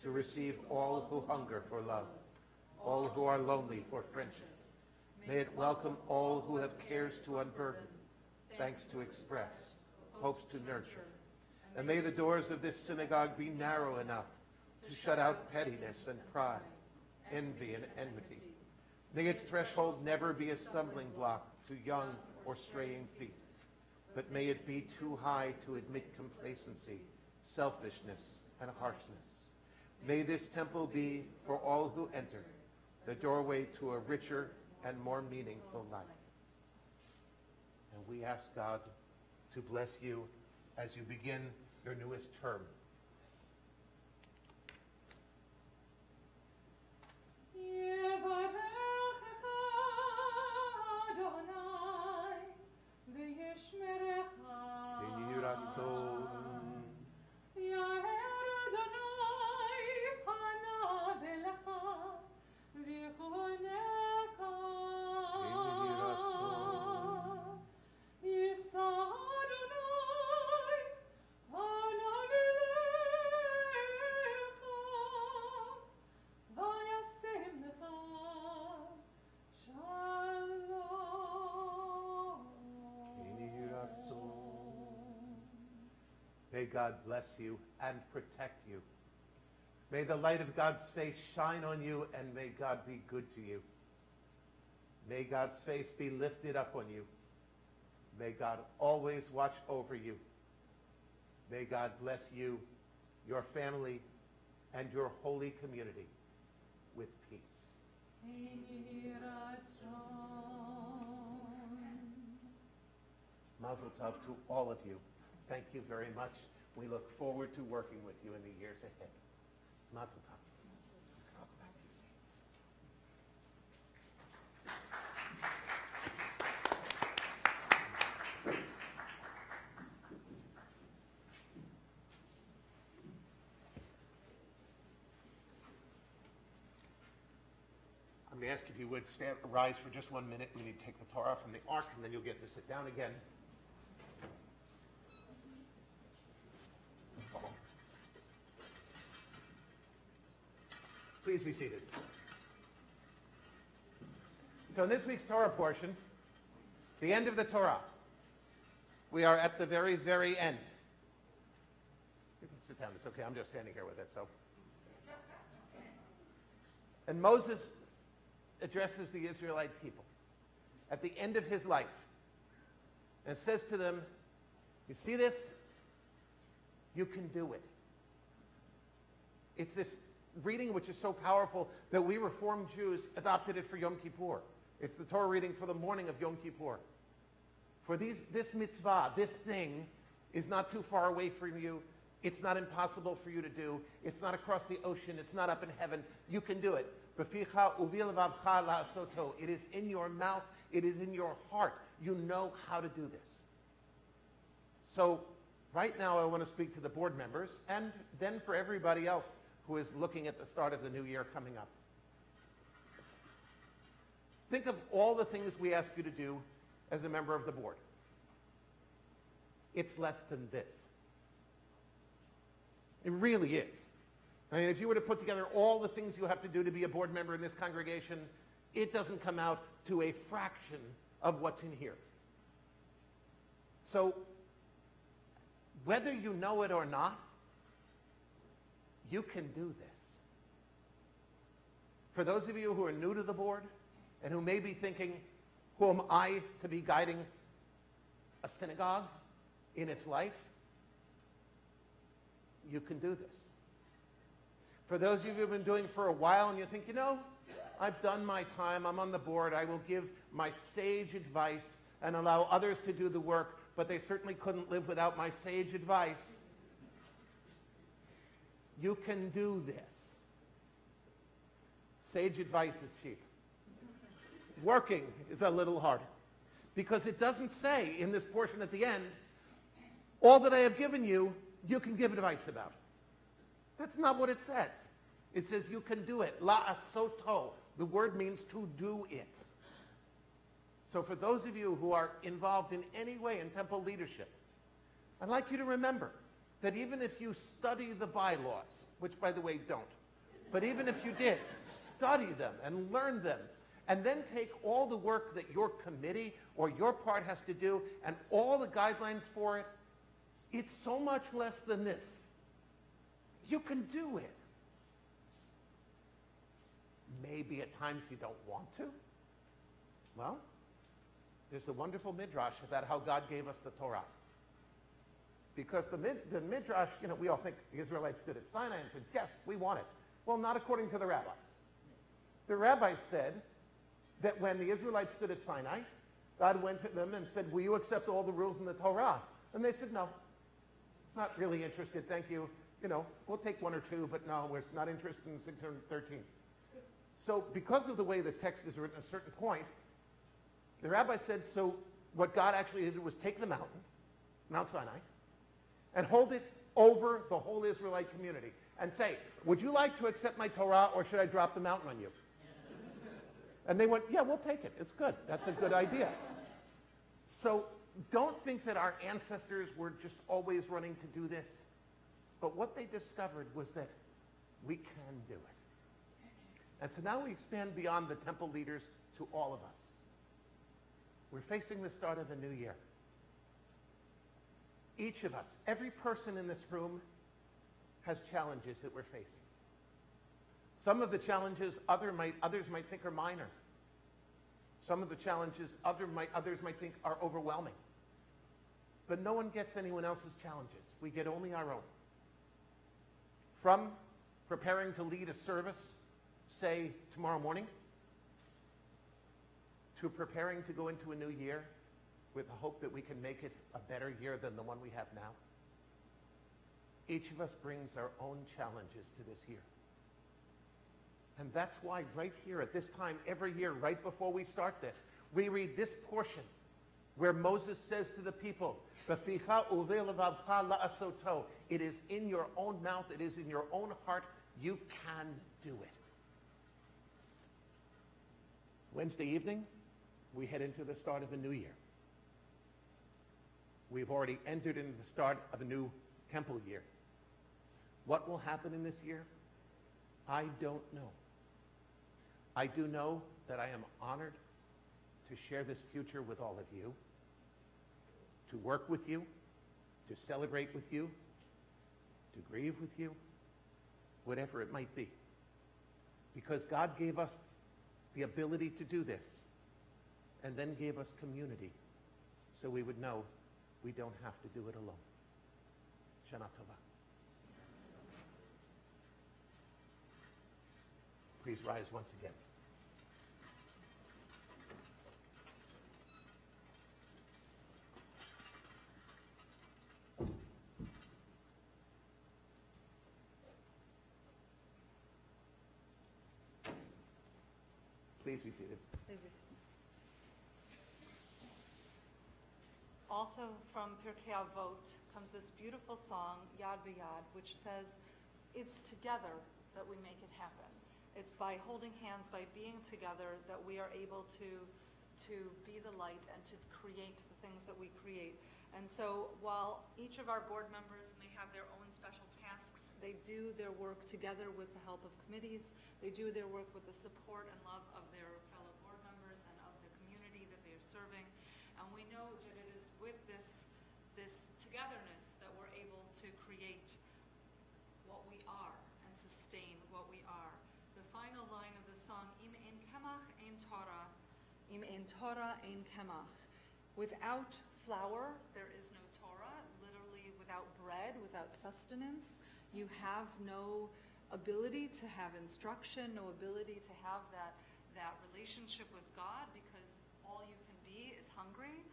to receive all who hunger for love, all who are lonely for friendship. May it welcome all who have cares to unburden, thanks to express, hopes to nurture. And may the doors of this synagogue be narrow enough to shut out pettiness and pride, envy and enmity. May its threshold never be a stumbling block to young or straying feet, but may it be too high to admit complacency, selfishness, and harshness. May this temple be, for all who enter, the doorway to a richer and more meaningful life. And we ask God to bless you as you begin your newest term. May God bless you and protect you. May the light of God's face shine on you, and may God be good to you. May God's face be lifted up on you. May God always watch over you. May God bless you, your family, and your holy community with peace. Mazel tov to all of you. Thank you very much. We look forward to working with you in the years ahead. Mazel tov. Back to your seats. On to ask if you would rise for just 1 minute. We need to take the Torah from the ark, and then you'll get to sit down again. Please be seated. So in this week's Torah portion, the end of the Torah, we are at the very, very end. You can sit down. It's okay. I'm just standing here with it. So, and Moses addresses the Israelite people at the end of his life and says to them, you see this? You can do it. It's this reading which is so powerful that we Reformed Jews adopted it for Yom Kippur. It's the Torah reading for the morning of Yom Kippur. For this mitzvah, this thing, is not too far away from you. It's not impossible for you to do. It's not across the ocean. It's not up in heaven. You can do it. It is in your mouth. It is in your heart. You know how to do this. So right now I want to speak to the board members and then for everybody else who is looking at the start of the new year coming up. Think of all the things we ask you to do as a member of the board. It's less than this. It really is. I mean, if you were to put together all the things you have to do to be a board member in this congregation, it doesn't come out to a fraction of what's in here. So, whether you know it or not, you can do this. For those of you who are new to the board and who may be thinking, who am I to be guiding a synagogue in its life? You can do this. For those of you who have been doing it for a while and you think, you know, I've done my time, I'm on the board, I will give my sage advice and allow others to do the work, but they certainly couldn't live without my sage advice. You can do this. Sage advice is cheap. Working is a little harder because it doesn't say in this portion at the end, all that I have given you, you can give advice about. That's not what it says. It says you can do it. La'asoto. The word means to do it. So for those of you who are involved in any way in temple leadership, I'd like you to remember that even if you study the bylaws, which by the way don't, but even if you did, study them and learn them, and then take all the work that your committee or your part has to do and all the guidelines for it, it's so much less than this. You can do it. Maybe at times you don't want to. Well, there's a wonderful midrash about how God gave us the Torah. Because the midrash, you know, we all think the Israelites stood at Sinai and said, yes, we want it. Well, not according to the rabbis. The rabbis said that when the Israelites stood at Sinai, God went to them and said, will you accept all the rules in the Torah? And they said, no, not really interested, thank you. You know, we'll take one or two, but no, we're not interested in 613. So because of the way the text is written at a certain point, the rabbi said, so what God actually did was take the mountain, Mount Sinai, and hold it over the whole Israelite community and say, would you like to accept my Torah or should I drop the mountain on you? And they went, yeah, we'll take it. It's good. That's a good idea. So don't think that our ancestors were just always running to do this. But what they discovered was that we can do it. And so now we expand beyond the temple leaders to all of us. We're facing the start of a new year. Each of us, every person in this room has challenges that we're facing. Some of the challenges others might think are minor. Some of the challenges others might think are overwhelming. But no one gets anyone else's challenges. We get only our own. From preparing to lead a service, say, tomorrow morning, to preparing to go into a new year with the hope that we can make it a better year than the one we have now. Each of us brings our own challenges to this year. And that's why right here at this time every year, right before we start this, we read this portion where Moses says to the people, it is in your own mouth, it is in your own heart, you can do it. Wednesday evening, we head into the start of a new year. We've already entered into the start of a new temple year. What will happen in this year? I don't know. I do know that I am honored to share this future with all of you, to work with you, to celebrate with you, to grieve with you, whatever it might be. Because God gave us the ability to do this, and then gave us community, so we would know we don't have to do it alone. Shana Tova. Please rise once again. Please be seated. Also from Pirkei Avot comes this beautiful song, Yad B'Yad, which says, it's together that we make it happen. It's by holding hands, by being together, that we are able to be the light and to create the things that we create. And so while each of our board members may have their own special tasks, they do their work together with the help of committees. They do their work with the support and love of their fellow board members and of the community that they are serving. And we know that it is with this togetherness that we're able to create what we are and sustain what we are. The final line of the song, Im ein kemach ein Torah, Im ein Torah ein kemach. Without flour, there is no Torah. Literally, without bread, without sustenance, you have no ability to have instruction, no ability to have that relationship with God, because all you can be is hungry.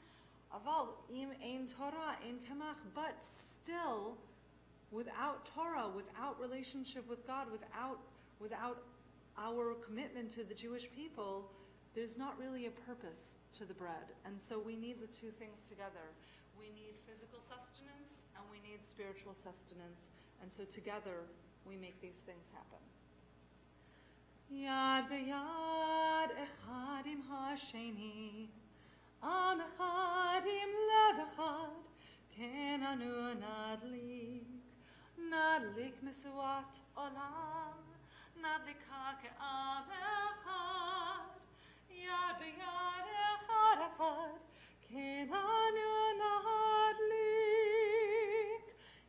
Aval, im ein Torah ein kemach, but still, without Torah, without relationship with God, without our commitment to the Jewish people, there's not really a purpose to the bread. And so we need the two things together. We need physical sustenance and we need spiritual sustenance. And so together we make these things happen. Yad b'yad echad im hasheni, am echad im lev echad, ken anu nadlik mesuat olam, nadlika ke'am echad, yad b'yad echad echad, ken anu nadlik,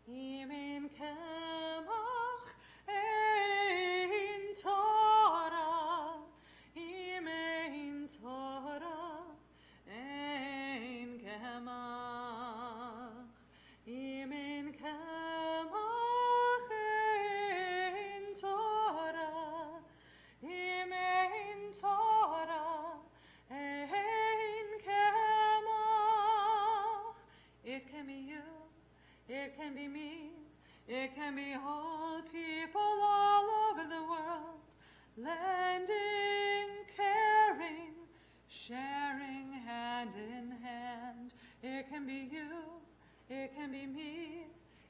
im ein kemach ein Torah, im ein Torah ein kemach, im ein kemach ein Torah, im ein Torah ein kemach. It can be you, it can be me, it can be all people all over the world, lending, caring, sharing hand in hand. It can be you, it can be me,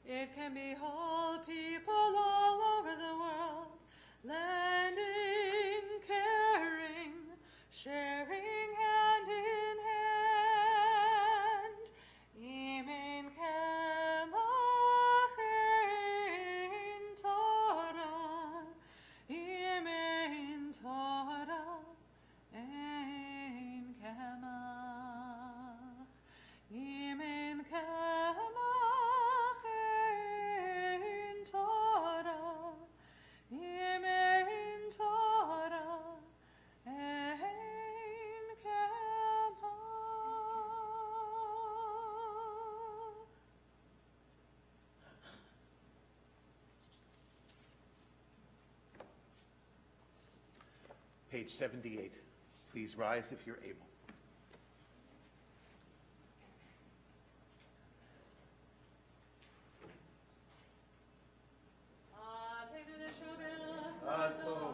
it can be all people all over the world, lending, caring, sharing hand in hand. Im ein kemach ein Torah, im ein Torah ein kemach, im ein kemach ein Torah, im ein Torah ein kemach. Page 78. Please rise if you're able. Shalom,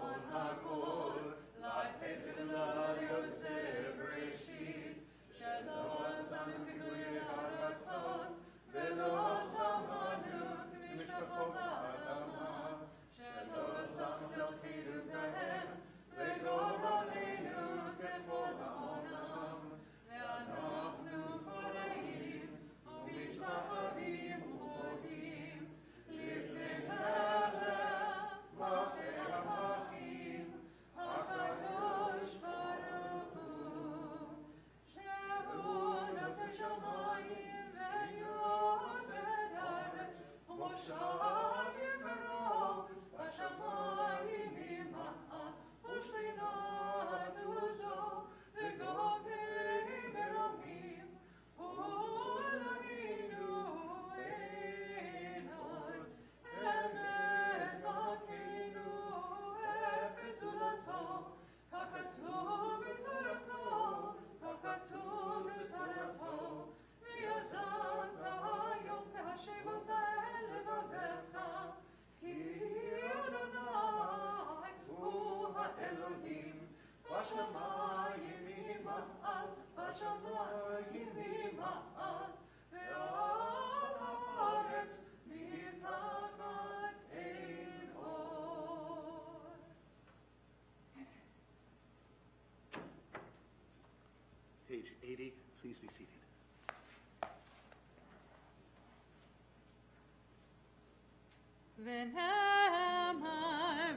page 80. Please be seated.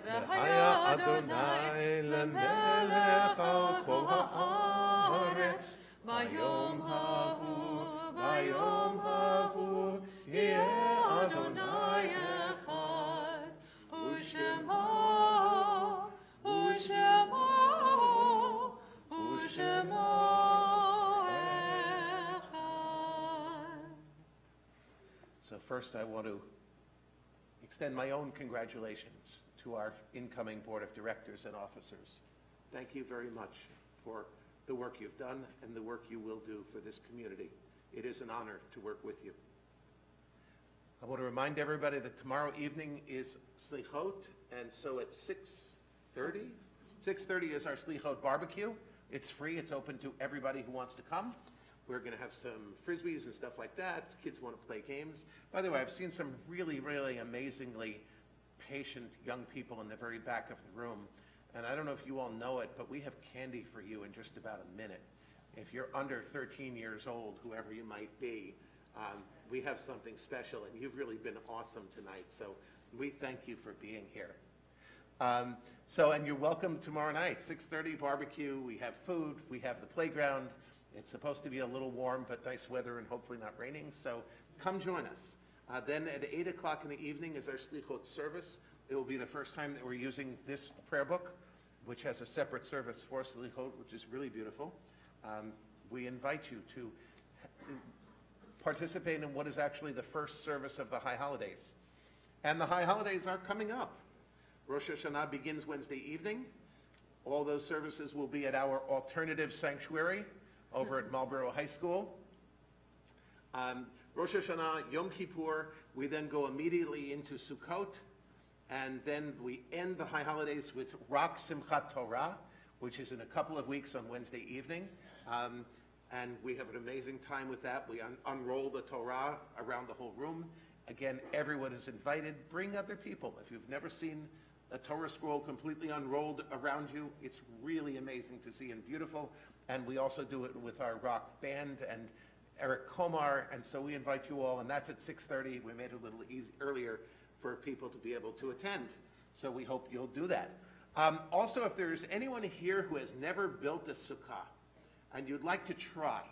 V'haya Adonai lemelech al kol haaretz, bayom hahu yeh Adonai echad, u'shemo echad. So first I want to extend my own congratulations to our incoming board of directors and officers. Thank you very much for the work you've done and the work you will do for this community. It is an honor to work with you. I want to remind everybody that tomorrow evening is Slichot, and so at 6:30 is our Slichot barbecue. It's free, it's open to everybody who wants to come. We're going to have some frisbees and stuff like that. Kids want to play games. By the way, I've seen some really, really amazingly patient young people in the very back of the room. And I don't know if you all know it, but we have candy for you in just about a minute. If you're under 13 years old, whoever you might be, we have something special, and you've really been awesome tonight. So we thank you for being here. And you're welcome tomorrow night, 6:30 barbecue. We have food. We have the playground. It's supposed to be a little warm, but nice weather and hopefully not raining. So come join us. Then at 8 o'clock in the evening is our Slichot service. It will be the first time that we're using this prayer book, which has a separate service for Slichot, which is really beautiful. We invite you to participate in what is actually the first service of the High Holidays. And the High Holidays are coming up. Rosh Hashanah begins Wednesday evening. All those services will be at our alternative sanctuary over at Marlborough High School. Rosh Hashanah, Yom Kippur, we then go immediately into Sukkot, and then we end the High Holidays with Rak Simchat Torah, which is in a couple of weeks on Wednesday evening. And we have an amazing time with that. We unroll the Torah around the whole room. Again, everyone is invited. Bring other people. If you've never seen a Torah scroll completely unrolled around you, it's really amazing to see and beautiful. And we also do it with our rock band and Eric Komar, and so we invite you all, and that's at 6:30. We made it a little earlier for people to be able to attend, so we hope you'll do that. Also, if there's anyone here who has never built a sukkah and you'd like to try,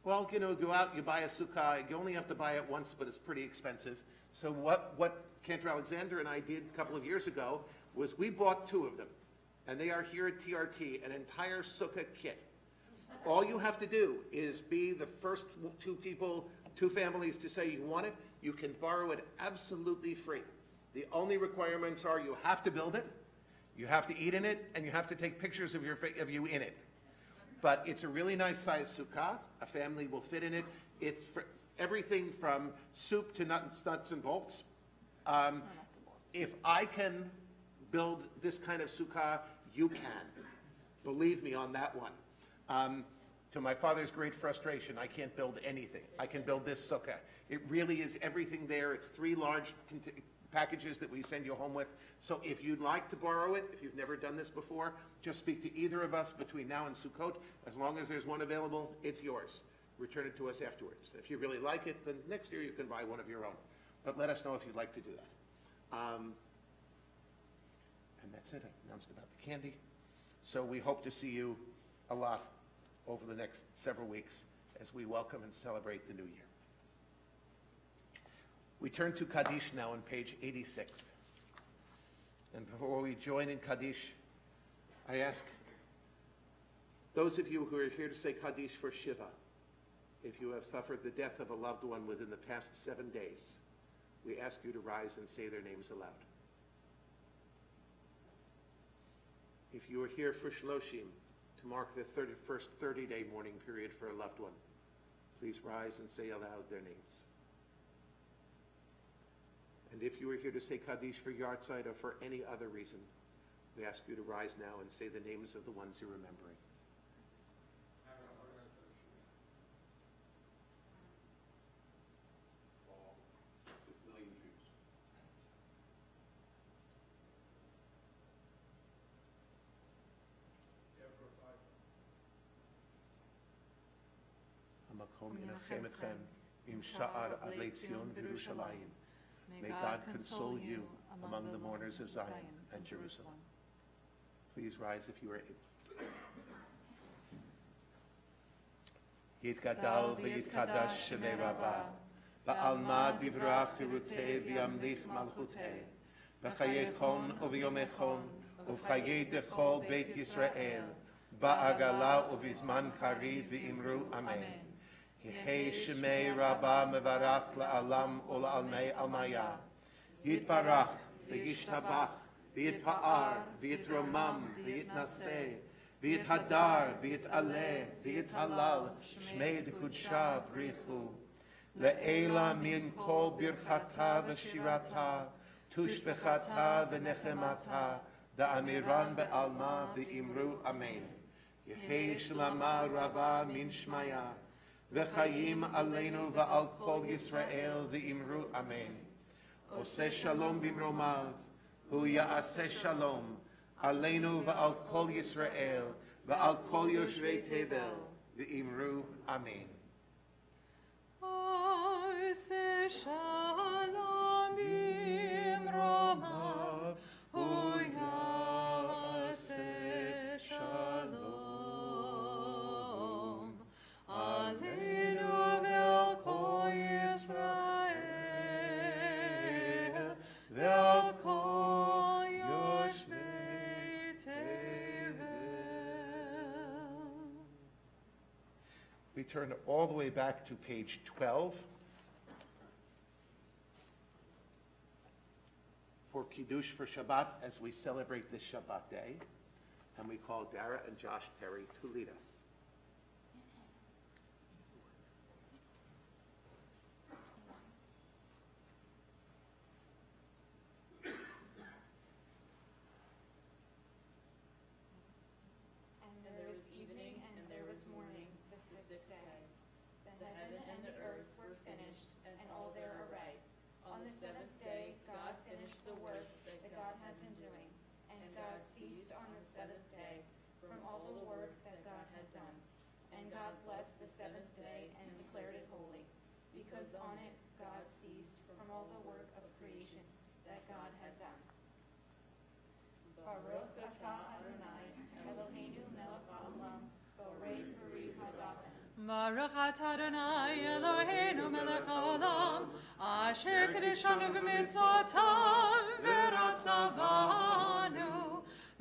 well, go out, you buy a sukkah. You only have to buy it once, but it's pretty expensive. So what Cantor Alexander and I did a couple of years ago was we bought 2 of them, and they are here at TRT, an entire sukkah kit. All you have to do is be the first 2 families to say you want it. You can borrow it absolutely free. The only requirements are you have to build it, you have to eat in it, and you have to take pictures of you in it. But it's a really nice size sukkah. A family will fit in it. It's for everything from soup to nuts and bolts. If I can build this kind of sukkah, you can. Believe me on that one. To my father's great frustration, I can't build anything. I can build this sukkah. It really is everything there. It's 3 large packages that we send you home with. So if you'd like to borrow it, if you've never done this before, just speak to either of us between now and Sukkot. As long as there's one available, it's yours. Return it to us afterwards. If you really like it, then next year you can buy one of your own. But let us know if you'd like to do that. And that's it. I announced about the candy. So we hope to see you a lot over the next several weeks as we welcome and celebrate the new year. We turn to Kaddish now on page 86. And before we join in Kaddish, I ask those of you who are here to say Kaddish for Shiva, if you have suffered the death of a loved one within the past 7 days, we ask you to rise and say their names aloud. If you are here for Shloshim, to mark the 31st 30-day mourning period for a loved one, please rise and say aloud their names. And if you are here to say Kaddish for Yartzeit or for any other reason, we ask you to rise now and say the names of the ones you're remembering. Makom Yenachem Etchem Im Sha'ar Adlei Tzion V'Yerushalayim. May God console you among the mourners of Zion and Jerusalem. Please rise if you are able. Yitgadal v'yitkadash shemei Rabbah, ba'alma divrach chirutei v'yamlich malchutei, b'chayei chon u'v'yomei chon, u'v'chayei dechol beit Yisrael, ba'agala u'v'zman kariv v'imru amen. Yehei shemei Rabbah mevarach la'alam u'la'almei almaya, yitbarach v'yishtabach, v'yitpa'ar, v'yitromam, v'yitnaseh, V'yit hadar, v'yit aleh, v'yit halal, shmei d'kudsha brichu. Le'ela min kol birchata v'shirata, tushbechata v'nechemata, da'amiran be'alma v'imru amen. Yehei shlama rabba min shmaya, v'chayim aleinu v'al kol Yisrael v'imru amen. Oseh shalom bimromav, hu ya'aseh shalom, Aleinu v'al kol Yisrael, v'al kol yoshvei tevel, v'imru amen. Oseh shalom bimromav, hu ya'aseh shalom. Aleinu v'al kol Yisrael, v'al kol yoshvei We turn all the way back to page 12 for Kiddush for Shabbat as we celebrate this Shabbat day. And we call Dara and Josh Perry to lead us. The heaven and the earth were finished, and all their array. On the seventh day, God finished the work that God had been doing, and God ceased on the seventh day from all the work that God had done. And God blessed the seventh day and declared it holy, because on it God ceased from all the work of creation that God had done. Baruch atah Adonai, Eloheinu melech haolam, borei peri hagafen. Baruch atah Adonai Eloheinu melech haolam, asher kiddushanu b'mitzvotav v'ratzavanu,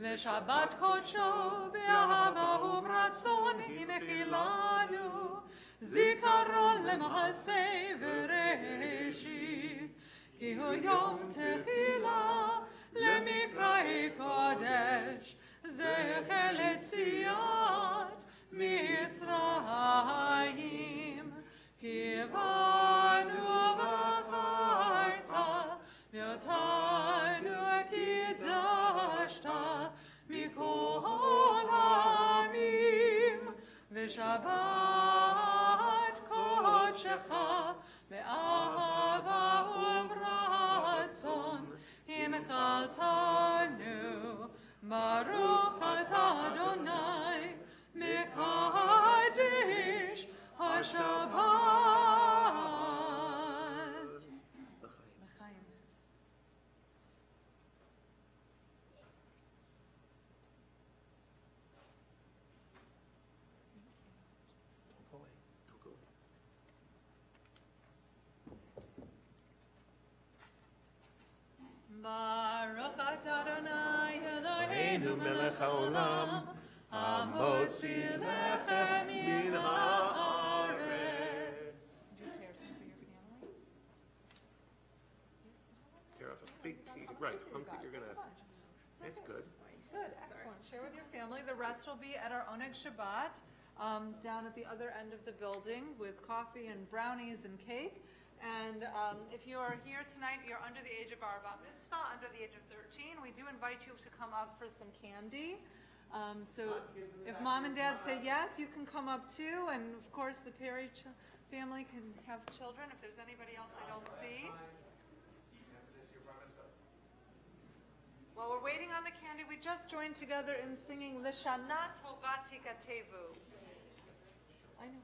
v'shabbat kodsho b'ahava u'v'ratzon hinechilanu, zikaron lema'aseh v'reshit, ki hu yom techila lemikra'ei kodesh, zecher letziat Mitzrayim, kivanu v'charta, v'yotanu kidashta, mikol ha'amim, v'shabbat kodshecha, be'ahava u'v'ratzon, hinchaltanu, Baruch atah Adonai, Mekadesh HaShabbat. Don't go away. Don't go away. Baruch atah Adonai Eloheinu melech haolam, Hamotzi lechem min haaretz. Did you tear some for your family? Tear off a big piece. Right, you're gonna, it's good. Good, excellent. Share with your family. The rest will be at our Oneg Shabbat down at the other end of the building with coffee and brownies and cake. And if you are here tonight, you're under the age of our bat mitzvah, under the age of 13, we do invite you to come up for some candy. So if mom and dad say yes, you can come up too. And of course, the Perry family can have children. If there's anybody else I don't see. While we're waiting on the candy, we just joined together in singing Lishana Tova Tikatevu. I know.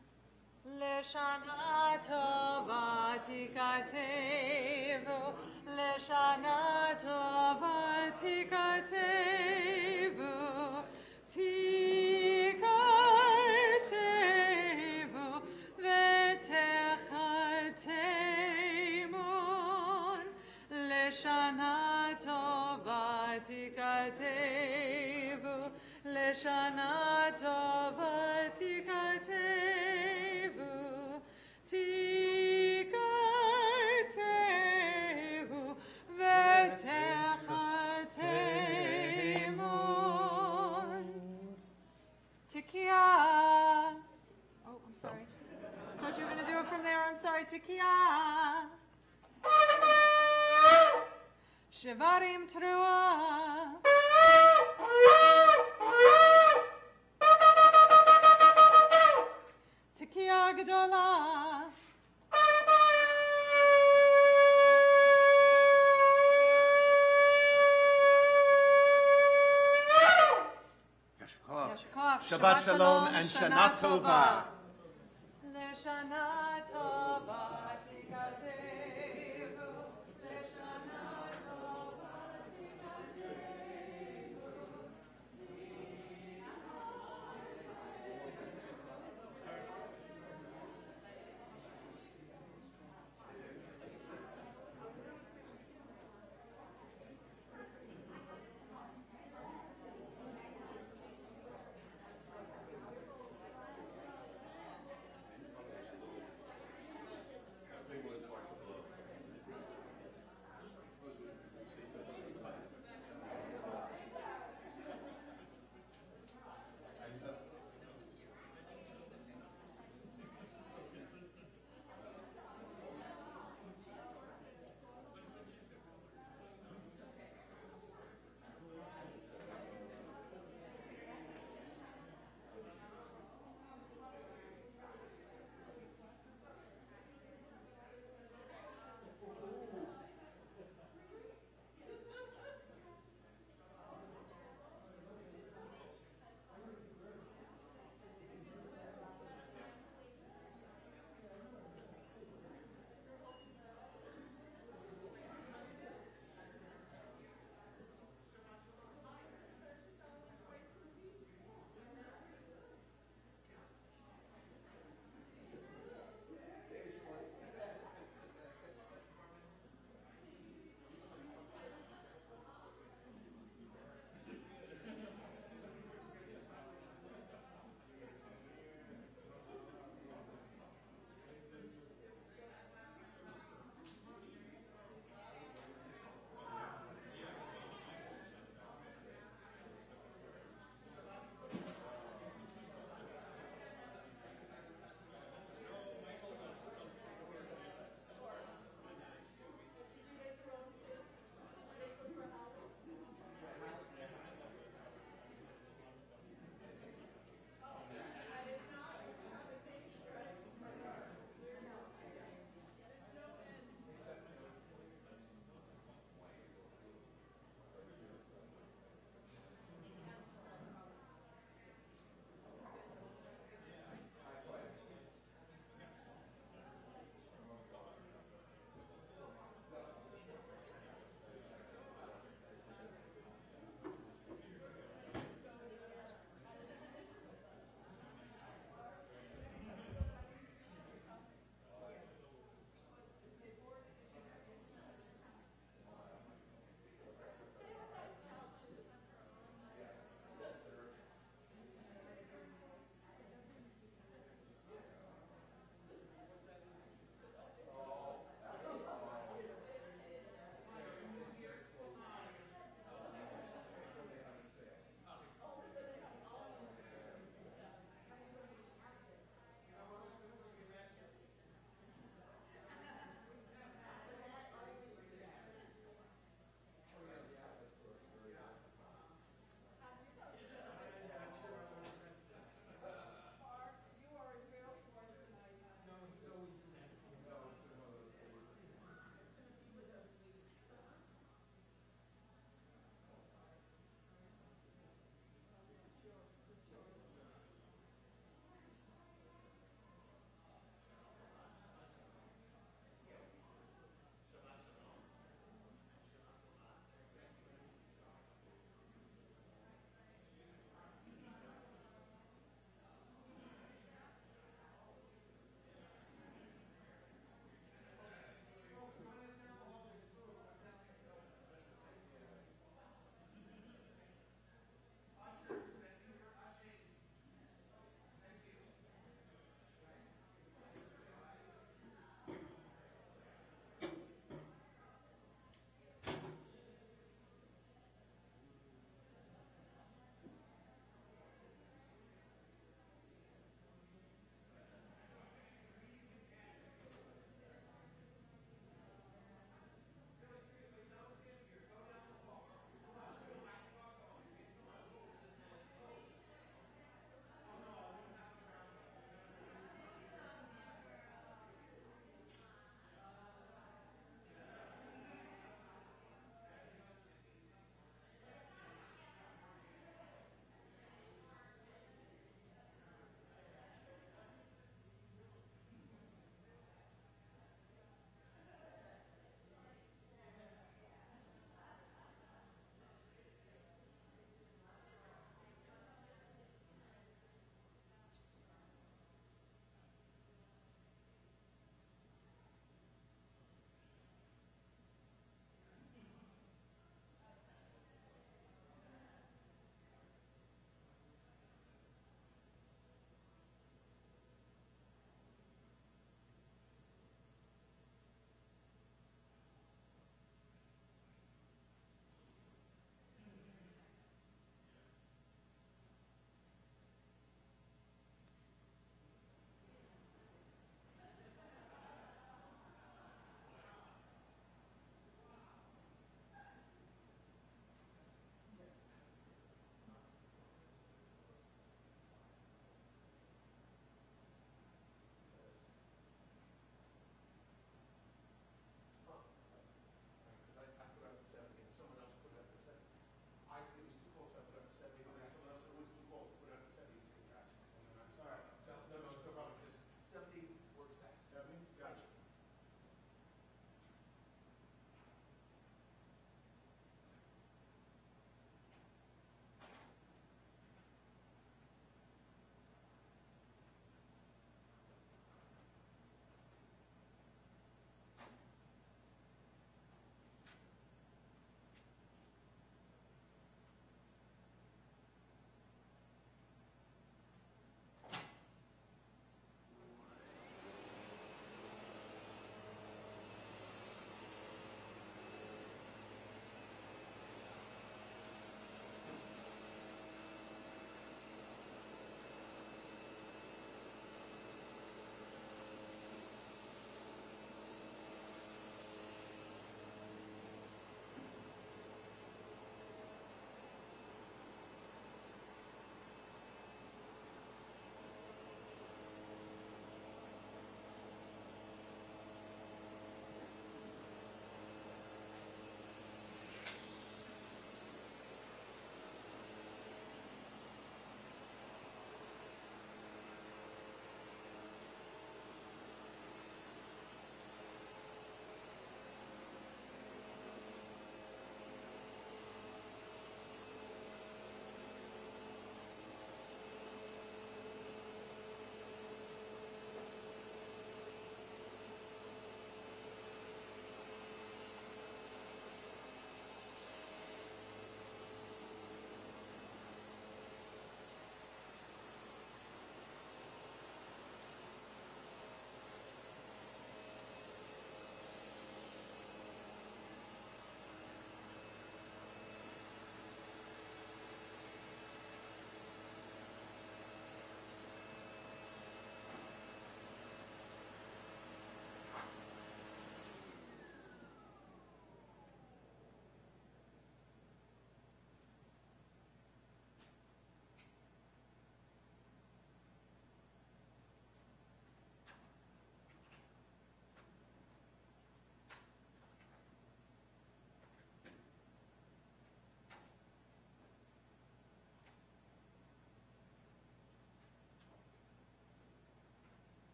Leshana tova tikatevu, Leshana tova tikatevu, tikatevu, vetechatemon. Leshana tova tikatevu, Leshana tova tikatevu, tikatevu, vetechatemon. Tikia. Oh, I'm sorry. Thought you were going to do it from there. I'm sorry. Tikia. Shivarim Trua. Tikia Gdola. Yashikov. Shabbat Shalom and Shana Tova. Leshana